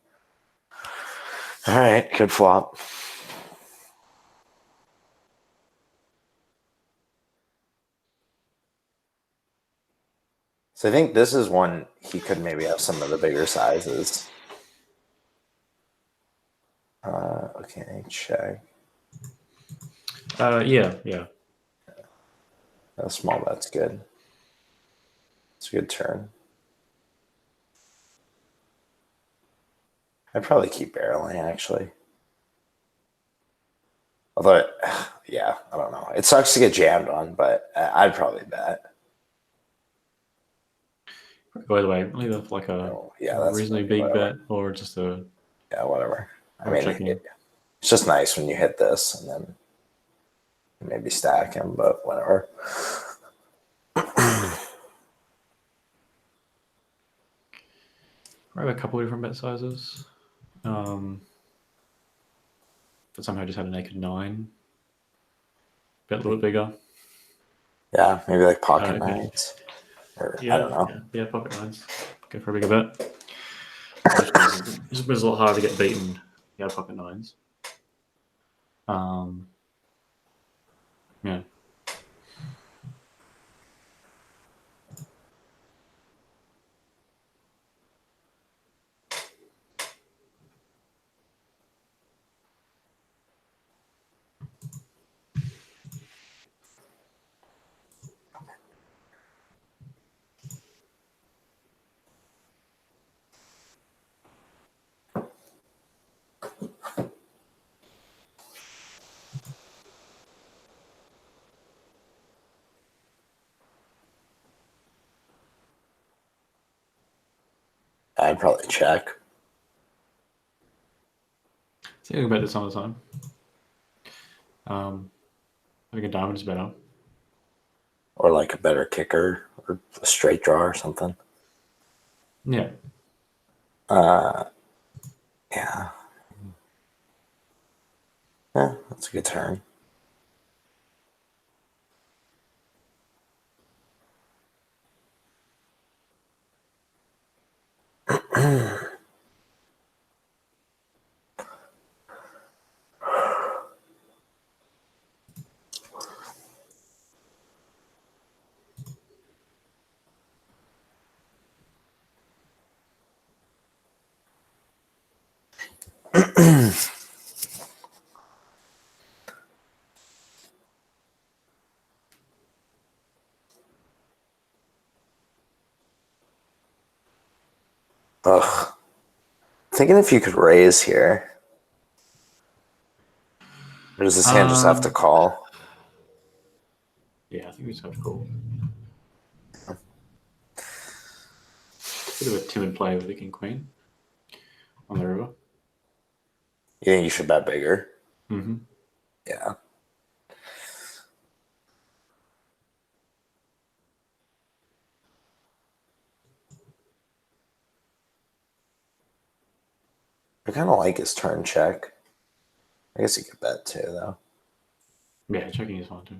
All right, good flop. So I think this is one he could maybe have some of the bigger sizes. Okay, check. Yeah. A small bet's good. It's a good turn. I'd probably keep barreling, actually. Although, yeah, I don't know. It sucks to get jammed on, but I'd probably bet. By the way, either like a reasonably big bet or just a whatever. I mean, checking. It's just nice when you hit this and then maybe stack him, but whatever. I have a couple of different bet sizes. But somehow just had a naked 9. Bet a little bit bigger. Yeah, maybe like pocket 9s. Or, yeah, I don't know. Yeah, pocket 9s. Go for a bigger bet. It's a lot harder to get beaten. Yeah, pocket 9s. Yeah. I'd probably check. Think about this all the time. I think a diamond is better. Or like a better kicker or a straight draw or something. Yeah. Yeah. Yeah, that's a good turn. Ugh. Thinking if you could raise here. Or does this hand just have to call? Yeah, I think we just have to call. Bit of a timid play with the king queen on the river. You think you should bet bigger? Mm-hmm. Yeah. I kind of like his turn check. I guess he could bet too, though. Yeah, checking is fine too.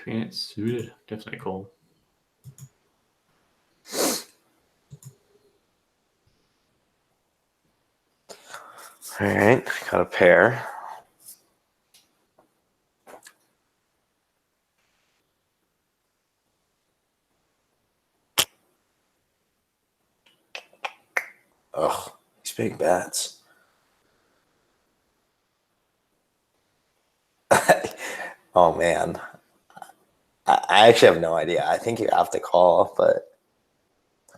Queen eight suited, definitely call. All right, got a pair. Ugh, these big bets. Oh man, I actually have no idea. I think you have to call, but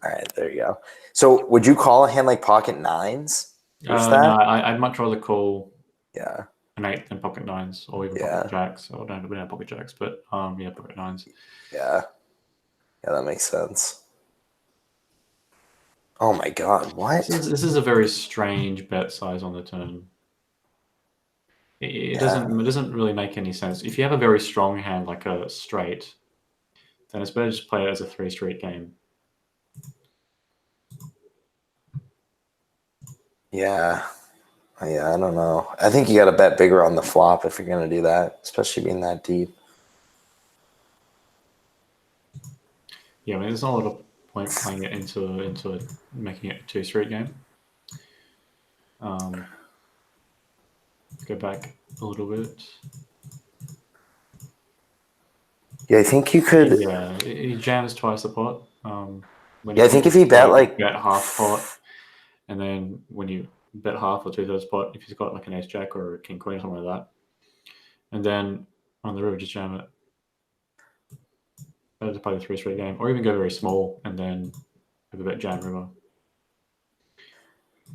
all right, there you go. So, would you call a hand like pocket nines? No, I'd much rather call Yeah. an eight than pocket nines or even Yeah. pocket jacks. Or don't have pocket jacks, but yeah, pocket nines. Yeah. Yeah, that makes sense. Oh my god, what? This is a very strange bet size on the turn. It doesn't really make any sense. If you have a very strong hand like a straight, then it's better just play it as a 3-street game. Yeah. Yeah, I don't know. I think you got to bet bigger on the flop if you're going to do that, especially being that deep. Yeah, I mean, there's not a lot of point playing it into making it a 2-street game. Go back a little bit. Yeah, I think you could. Yeah, he jams twice the pot. Yeah, I think if he bet like bet half pot, and then when you bet half or 2/3 pot, if he's got like an ace jack or a king queen or something like that, and then on the river just jam it. Better to play the 3-street game, or even go very small and then have a bet jam river.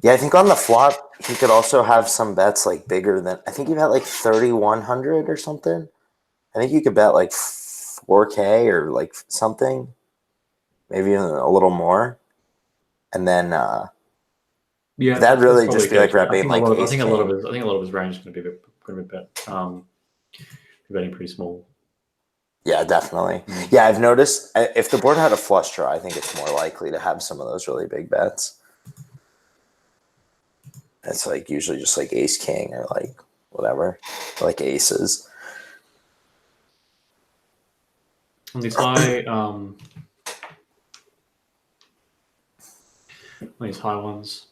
Yeah, I think on the flop he could also have some bets like bigger than. I think he bet like 3,100 or something. I think you could bet like 4K or like something, maybe even a little more, and then Yeah, that'd really probably just be like good. repping like I think a lot king. of his range is going to be bet. Betting pretty small. Yeah, definitely. Yeah, I've noticed if the board had a flush draw, I think it's more likely to have some of those really big bets. It's like usually just like ace king or like whatever, like aces. On these high ones,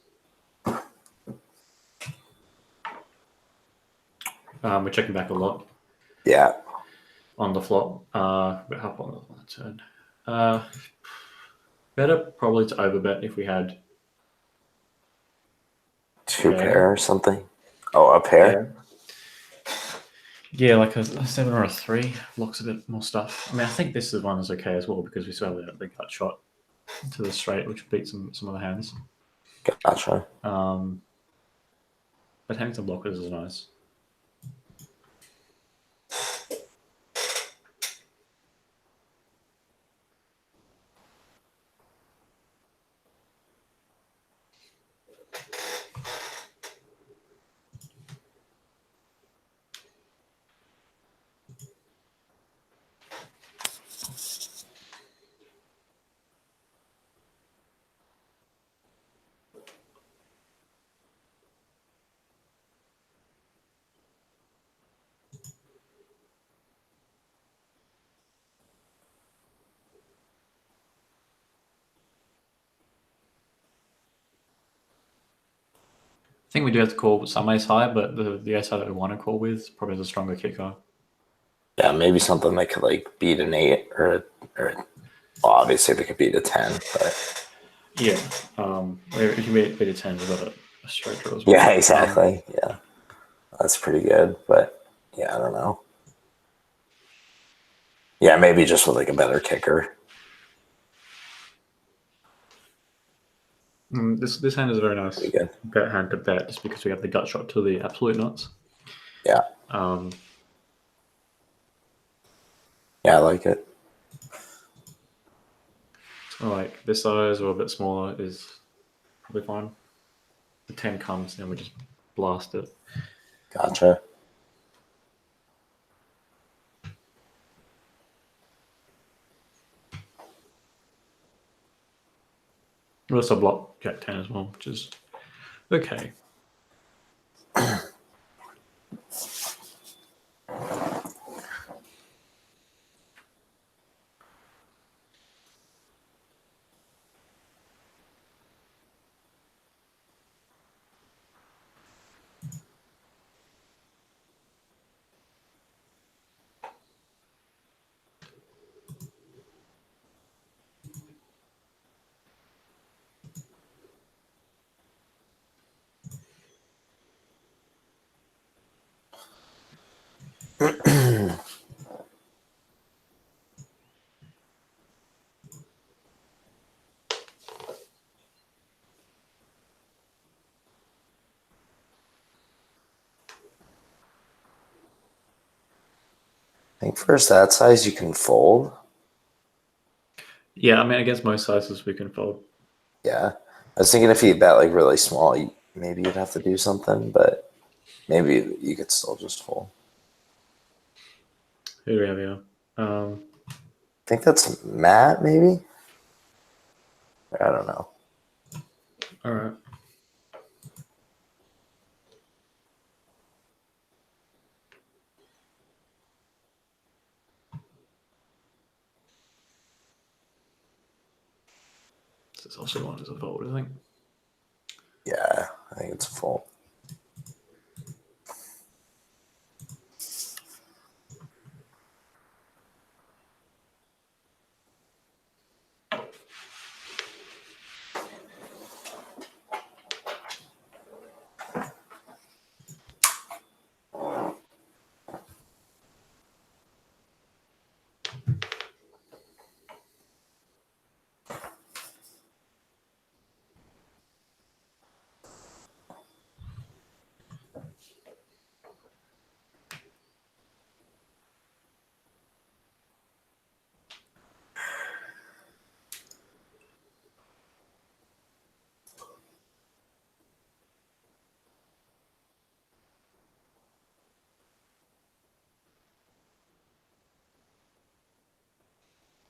we're checking back a lot. Yeah. On the flop, but how on the turn? Better probably to overbet if we had Two pair or something. Oh, a pair? Yeah, like a 7 or a 3 blocks a bit more stuff. I mean, I think this one is okay as well because we still have the gut shot to the straight, which beats some other hands. Gotcha. But having some blockers is nice. I think we do have to call some ace high, but the ace high that we want to call with probably has a stronger kicker. Yeah, maybe something that could like beat an 8 or well, obviously they could beat a 10, but yeah, if you beat a 10, we've got a straight draw as well. Yeah, exactly. Yeah, that's pretty good, but yeah, I don't know. Yeah, maybe just with like a better kicker. This hand is a very nice bet hand to bet just because we have the gut shot to the absolute nuts. Yeah. Yeah, I like it. It's like this size or a bit smaller is probably fine. The 10 comes and we just blast it. Gotcha. We also block Jack 10 as well, which is okay. I think for that size you can fold. Yeah, I mean, against most sizes we can fold. Yeah. I was thinking if you bet like really small, maybe you'd have to do something, but maybe you could still just fold. Who do we have here? I think that's Matt, maybe? I don't know. All right. This is also one as a fold, I think. Yeah, I think it's a fold.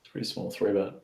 It's pretty small 3-bet.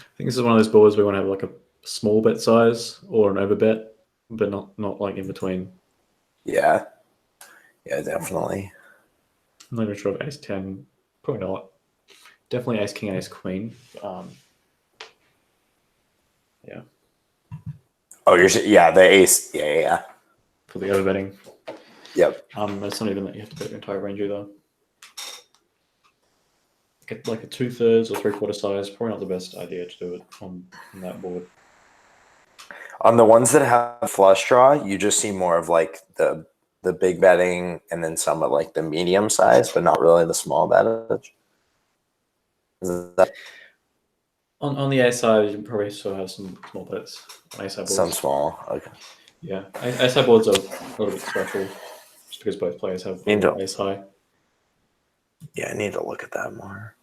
I think this is one of those boards where we want to have like a small bet size or an overbet, but not like in between. Yeah. Yeah, definitely. I'm not even sure if Ace 10, probably not. Definitely Ace King, Ace Queen. Yeah, Oh, yeah, the ace. Yeah. for the overbetting. Yep. It's not even that you have to put your entire range either. Get like a 2/3 or 3/4 size. Probably not the best idea to do it on that board. On the ones that have flush draw, you just see more of like the big betting and then some of like the medium size, but not really the small bettage. On the ace side, you probably still have some small bets on ace side boards. Some small. Okay. Yeah, ace side boards are a little bit special, just because both players have ace high. Yeah, I need to look at that more.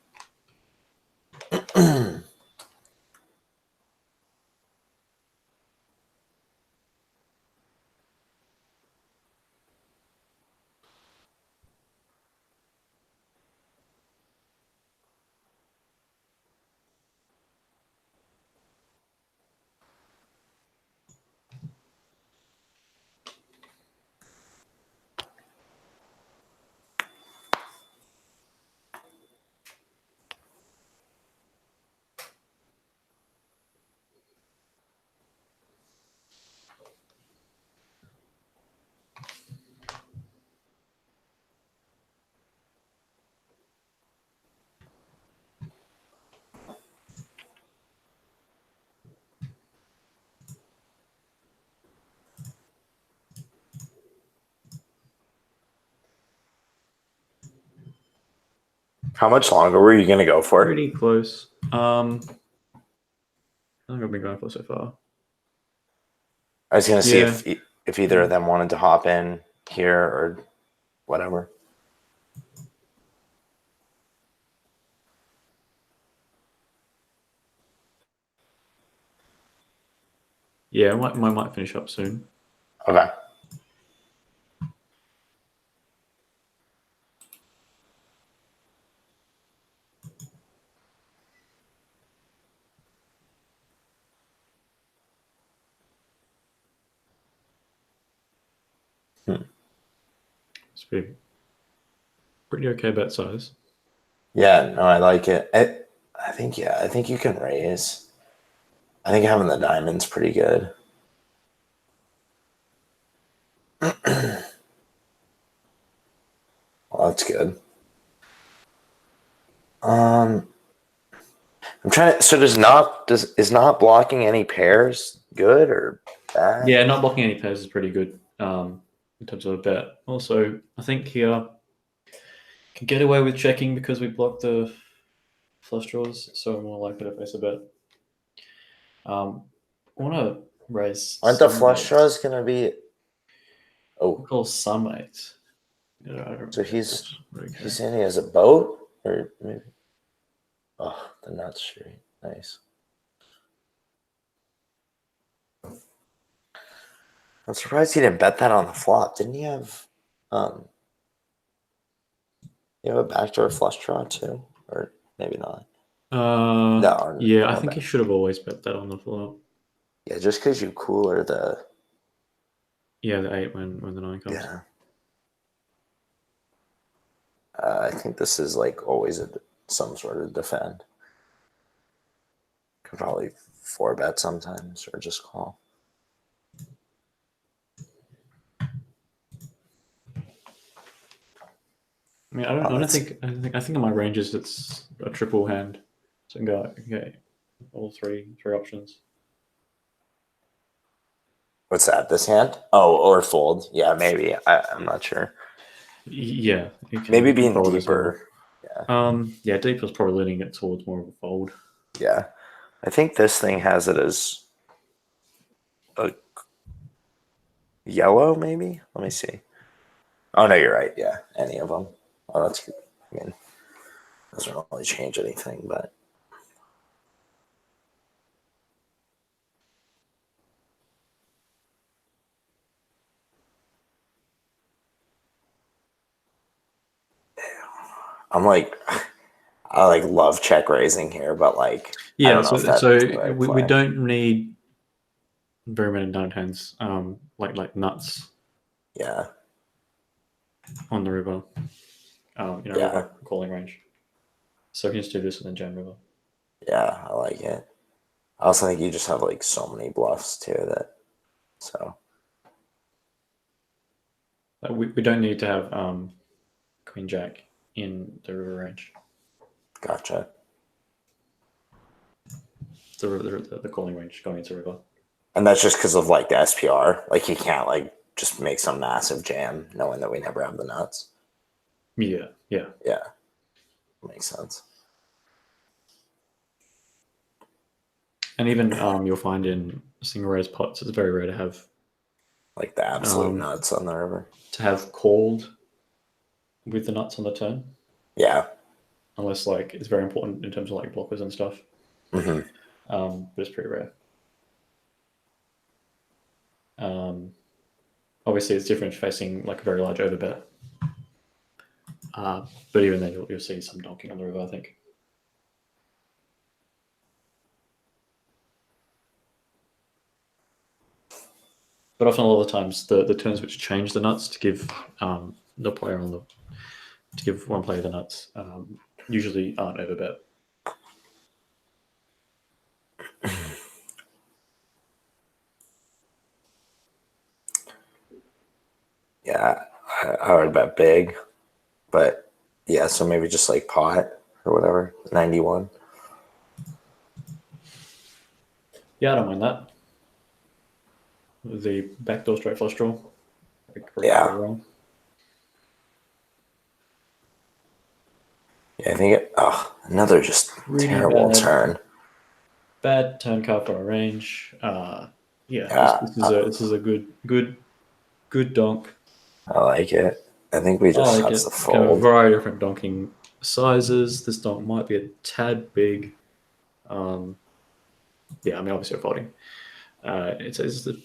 How much longer were you going to go for? Pretty close. I think I've been going for so far. I was going to see Yeah. if either of them wanted to hop in here or whatever. Yeah, I might finish up soon. Okay. It's pretty okay bet size. Yeah, no, I like it. I think you can raise. I think having the diamond's pretty good. Well, that's good. I'm trying to. So is not blocking any pairs good or bad? Yeah, not blocking any pairs is pretty good in terms of a bet. Also, I think here can get away with checking because we block the flush draws, so I'm more likely to face a bet. I want to raise. Aren't the some flush eights. draws gonna be? We'll Oh, call some eights. Yeah, I don't so really care. he's saying he has a boat or maybe. Oh, the nuts street, nice. I'm surprised he didn't bet that on the flop. Didn't he have? You have a backdoor flush draw too, or maybe not. No, Yeah, I no think he bet. should have always bet that on the flop. Yeah, just because you cooler the. Yeah, the 8 when the 9 comes. Yeah. I think this is like always some sort of defend. Could probably 4-bet sometimes or just call. I mean, I think in my ranges it's a triple hand, so I can go okay, all three options. What's that? This hand? Oh, or fold? Yeah, maybe. I'm not sure. Yeah, Maybe you can being fold as well. deeper. Yeah. Yeah, deep is probably leaning it towards more of a fold. Yeah. I think this thing has it as a yellow, maybe. Let me see. Oh no, you're right. Yeah, any of them. Oh, that's good. I mean, doesn't really change anything, but I'm like, I like love check raising here, but like, I Yeah, don't know if that's so the right we play. don't need very many nine hands, like nuts Yeah, on the river, Yeah. river calling range. So we can just do this and then jam river. yeah, I like it. I also think you just have like so many bluffs too that, so We don't need to have queen jack in the river range. gotcha. The calling range going into river. And that's just because of like the SPR. Like he can't like just make some massive jam knowing that we never have the nuts. Yeah. Yeah, makes sense. And even you'll find in single raise pots, it's very rare to have Like the absolute nuts on the river. called with the nuts on the turn. Yeah. Unless like it's very important in terms of like blockers and stuff. Mm-hmm. But it's pretty rare. Obviously, it's different facing like a very large overbet. But even then, you'll see some donking on the river, I think. But often, a lot of the times, the turns which change the nuts to give the player to give one player the nuts usually aren't overbet. Yeah, I would bet big, but yeah, so maybe just like pot or whatever, 91. Yeah, I don't mind that. The backdoor straight flush draw. Yeah. Wrong. I think another just Really terrible bad. turn. Bad turn card for a range. Yeah, Yeah, this is a good donk. I like it. I think we I just like have it. to Kind of a fold. variety of different donking sizes. This donk might be a tad big. Yeah, I mean obviously we're folding. It's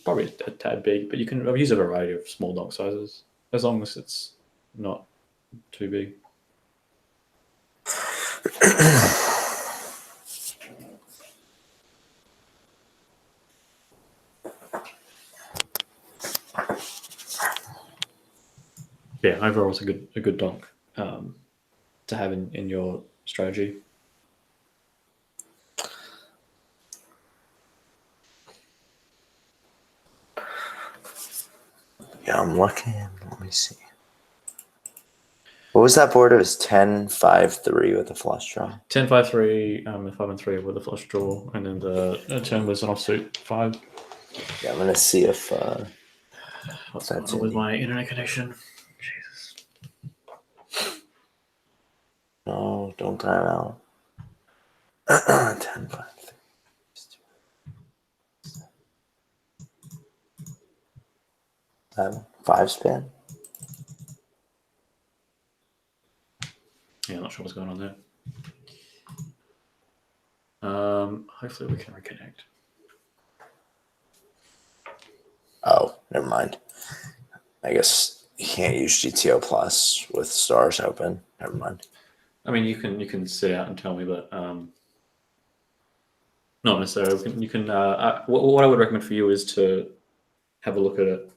probably a tad big, but you can use a variety of small donk sizes as long as it's not too big. Yeah, overall it's a good donk to have in your strategy. Yeah, I'm looking. Let me see. What was that board? It was 10-5-3 with a flush draw. 10-5-3, 5-3 with a flush draw, and then the turn was an offsuit 5. Yeah, I'm gonna see if What's that's going on with in my internet connection? Jesus. No, don't time out. 10-5-3. 5 spin. Yeah, I'm not sure what's going on there. Hopefully we can reconnect. Oh, never mind. I guess you can't use GTO Plus with stars open. Never mind. I mean, you can sit out and tell me, but not necessarily. You can. What I would recommend for you is to have a look at it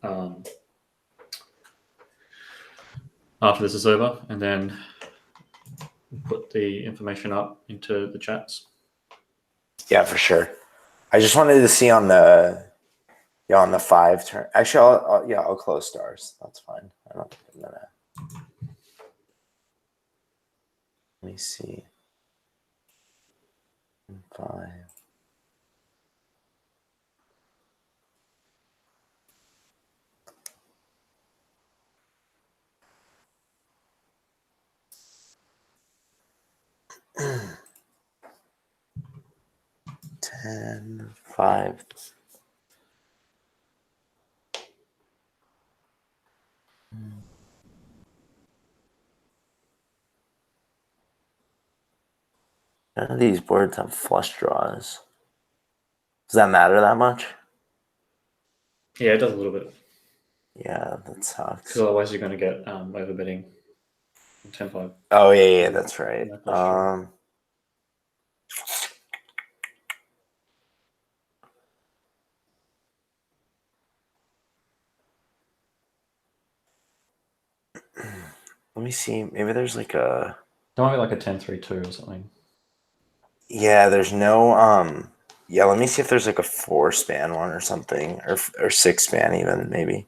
after this is over, and then put the information up into the chats. Yeah, for sure. I just wanted to see on the 5 turn. Actually, I'll close stars. That's fine. I don't think I'm gonna. Let me see. 5. Ten, 5. None of these boards have flush draws. Does that matter that much? Yeah, it does a little bit. Yeah, that sucks. Because otherwise you're going to get overbetting 10-5. Oh yeah, that's right. Yeah, that's true. Let me see. Maybe there's like a. There might be like a 10-3-2 or something. Yeah, there's no. Yeah, let me see if there's like a 4-span one or something, or 6-span even maybe.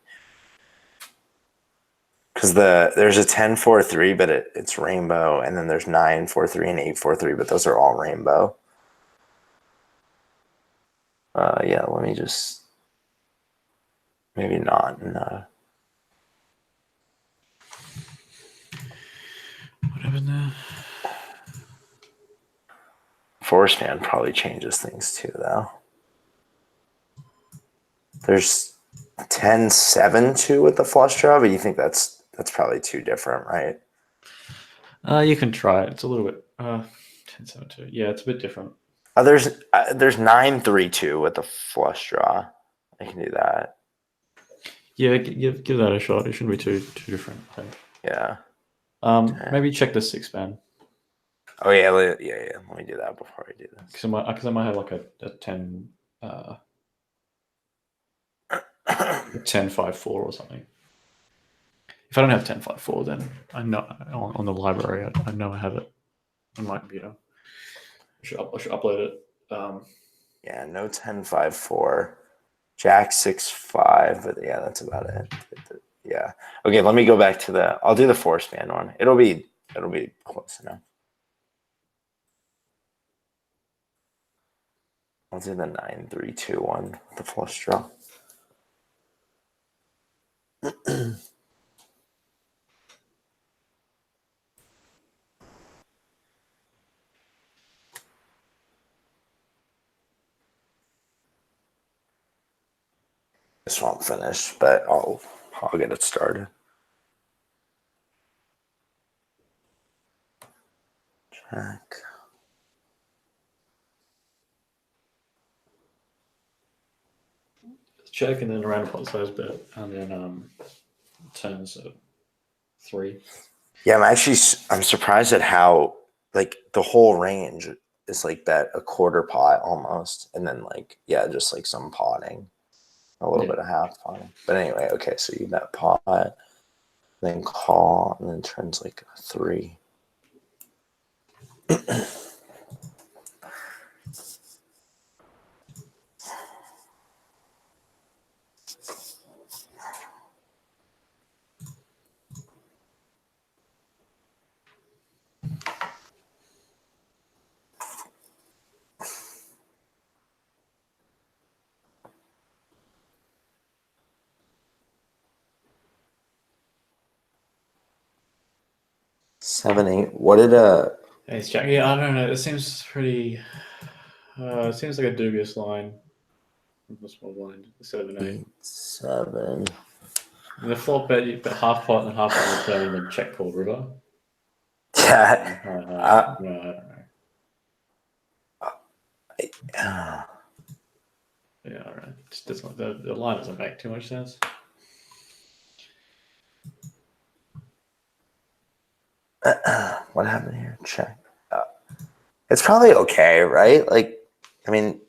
Because there's a 10-4-3, but it's rainbow, and then there's 9-4-3 and 8-4-3, but those are all rainbow. Yeah, let me just maybe not. No. What happened there? 4-span probably changes things too, though. There's 10-7-2 with the flush draw, but you think that's probably too different, right? You can try it. It's a little bit 10-7-2. Yeah, it's a bit different. There's 9-3-2 with the flush draw. I can do that. Yeah, give that a shot. It shouldn't be too different, I think. Yeah. Maybe check the 6-span. Oh yeah. Let me do that before I do this. Because I might have like a 10 10-5-4 or something. If I don't have 10-5-4, then I know on the library I know I have it on my computer. I should upload it. Yeah, no 10-5-4. Jack 6-5, but yeah, that's about it. Yeah. Okay, let me go back to I'll do the 4-span one. It'll be close enough. I'll do the 9-3-2 one with the flush draw. This won't finish, but I'll get it started. Check. Check and then a random pot size bet, and then turns at 3. Yeah, I'm surprised at how like the whole range is like bet a quarter pot almost, and then like just like some potting, a little bit of half potting. But anyway, okay, so you bet pot, then call, and then turns like a 3. Seven, 8. What did Ace Jack. Yeah, I don't know. It seems pretty. It seems like a dubious line. The small blind, 7, 8. 7? And the flop bet, you bet half pot and half pot return, and then check call river. Yeah. No, I don't know. Yeah, all right. Just doesn't, the line doesn't make too much sense. What happened here? Check. It's probably okay, right? Like, I mean,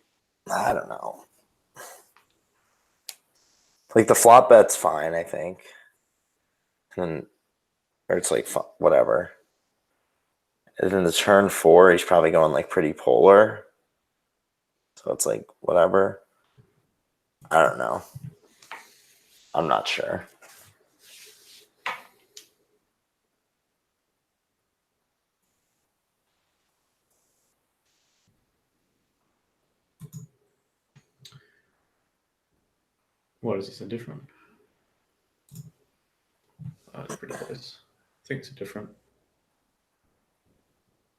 I don't know. Like the flop bet's fine, I think. And or it's like whatever. And then the turn 4, he's probably going like pretty polar. So it's like whatever. I don't know. I'm not sure. What is this indifferent? Oh, it's pretty close. I think it's different.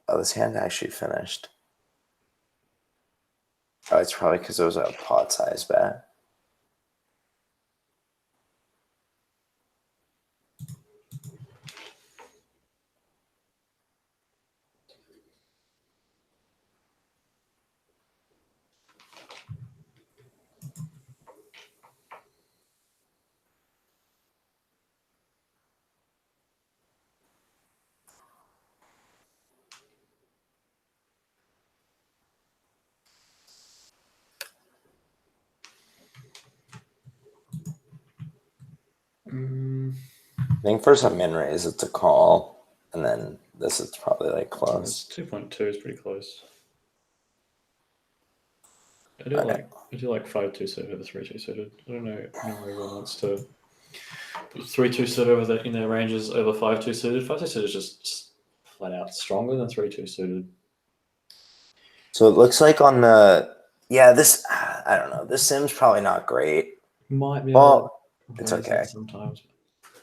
Oh, this hand actually finished. Oh, it's probably because it was a pot size bet. I think for some min raise, it's a call, and then this is probably like close. 2.2 is pretty close. I do like 5-2 suited over 3-2 suited. I don't know if everyone wants to put 3-2 suited over in their ranges over 5-2 suited. 5-2 suited is just flat out stronger than 3-2 suited. So it looks like on the this I don't know. This sim's probably not great. Might be it's okay. Sometimes.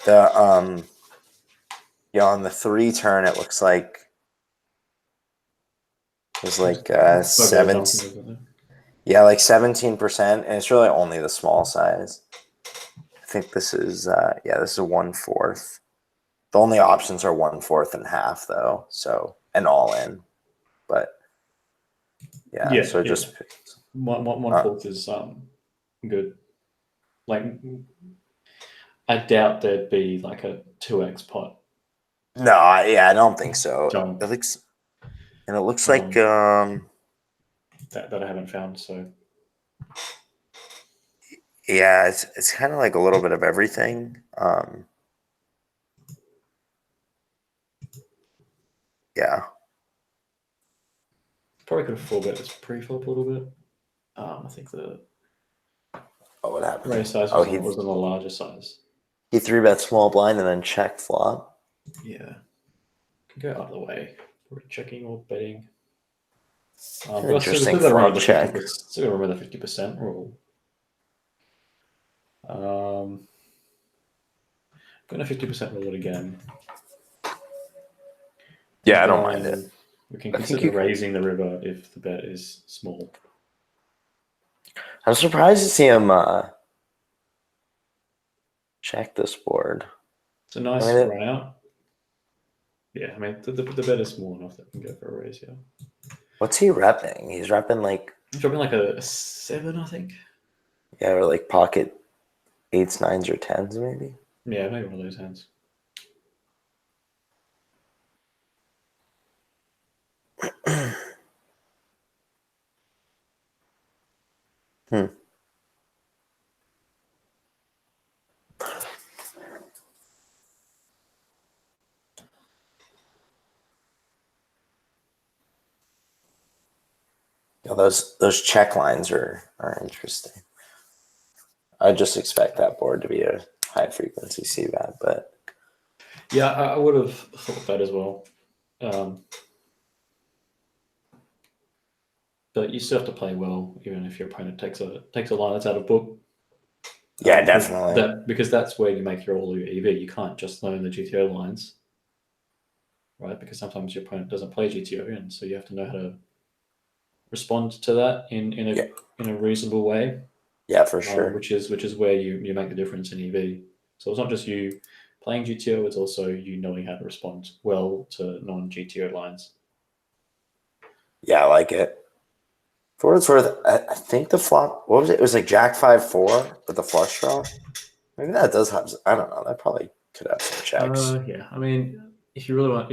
The on the 3 turn, it looks like there's like 7. Yeah, like 17%, and it's really only the small size. I think this is this is a 1/4. The only options are 1/4 and half though, so and all in. But just one fourth is good. Like I doubt there'd be like a 2x pot. No, I don't think so. Jump. It looks like that I haven't found. So yeah, it's kind of like a little bit of everything. Yeah. Probably could have 4-bet this preflop a little bit. I think the what happened? raise size was on the larger size. He 3-bet small blind and then check flop. Yeah. Can go either way. We're checking or betting. Interesting flop check. Still remember the 50% rule. I'm going to 50% rule it again. Yeah, I don't mind it. We can consider raising the river if the bet is small. I'm surprised to see him check this board. It's a nice I mean, run out. Yeah, I mean, the bet is small enough that can go for a raise, yeah. What's he repping? He's repping like... He's dropping like a 7, I think. Yeah, or like pocket 8s, 9s, or 10s, maybe. Yeah, maybe one of those hands. Yeah, those check lines are interesting. I just expect that board to be a high frequency c-bet, but yeah, I would have thought that as well. But you still have to play well, even if your opponent takes a line that's out of book. yeah, definitely. Because that's where you make all your EV. You can't just learn the GTO lines, right? Because sometimes your opponent doesn't play GTO, and so you have to know how to respond to that in a reasonable way. Yeah, for sure. Which is where you make the difference in EV. So it's not just you playing GTO; it's also you knowing how to respond well to non-GTO lines. Yeah, I like it. For what it's worth, I think the flop, what was it? It was like Jack 5-4 with the flush draw. Maybe that does have, I don't know, that probably could have some checks. Yeah, I mean, if you really want,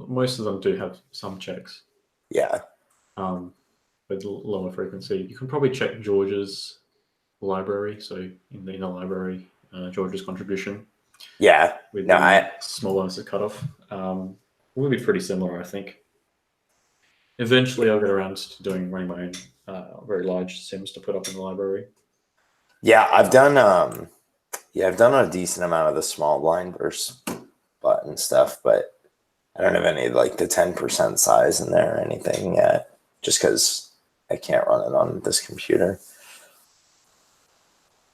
most of them do have some checks. Yeah. With lower frequency, you can probably check George's library. So in the library, George's contribution. Yeah. With no, the smaller as a cutoff, will be pretty similar, I think. Eventually, I'll get around to running my own very large sims to put up in the library. Yeah, I've done a decent amount of the small blind versus button stuff, but I don't have any like the 10% size in there or anything yet, just because I can't run it on this computer.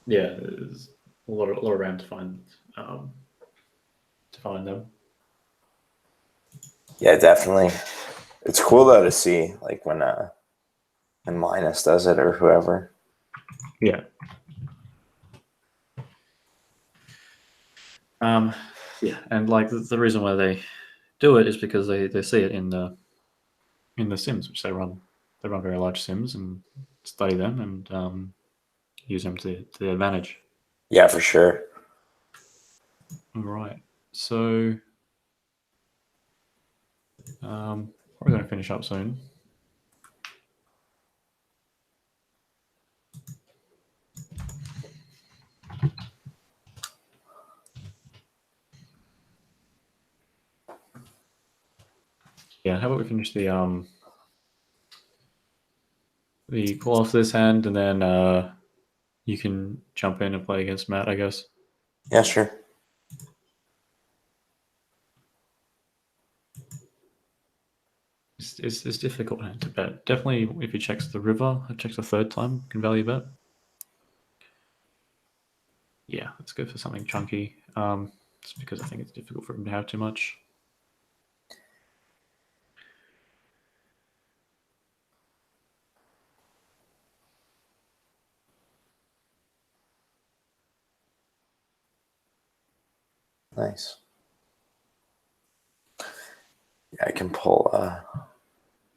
Yeah, there's a lot around to find them. Yeah, definitely. It's cool though to see like when Linus does it or whoever. Yeah. Yeah, and like the reason why they do it is because they see it in the sims, which they run. They run very large sims and study them and use them to their advantage. Yeah, for sure. All right, so we're going to finish up soon. Yeah, how about we finish the call off this hand, and then you can jump in and play against Matt, I guess. Yeah, sure. It's difficult hand to bet. Definitely, if he checks the river, it checks the third time, can value bet. Yeah, let's go for something chunky. Just because I think it's difficult for him to have too much. Nice. Yeah, I can pull.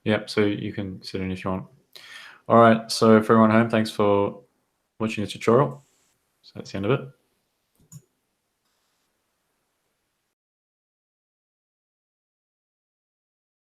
Yep, so you can sit in if you want. All right, so for everyone home, thanks for watching this tutorial. So that's the end of it.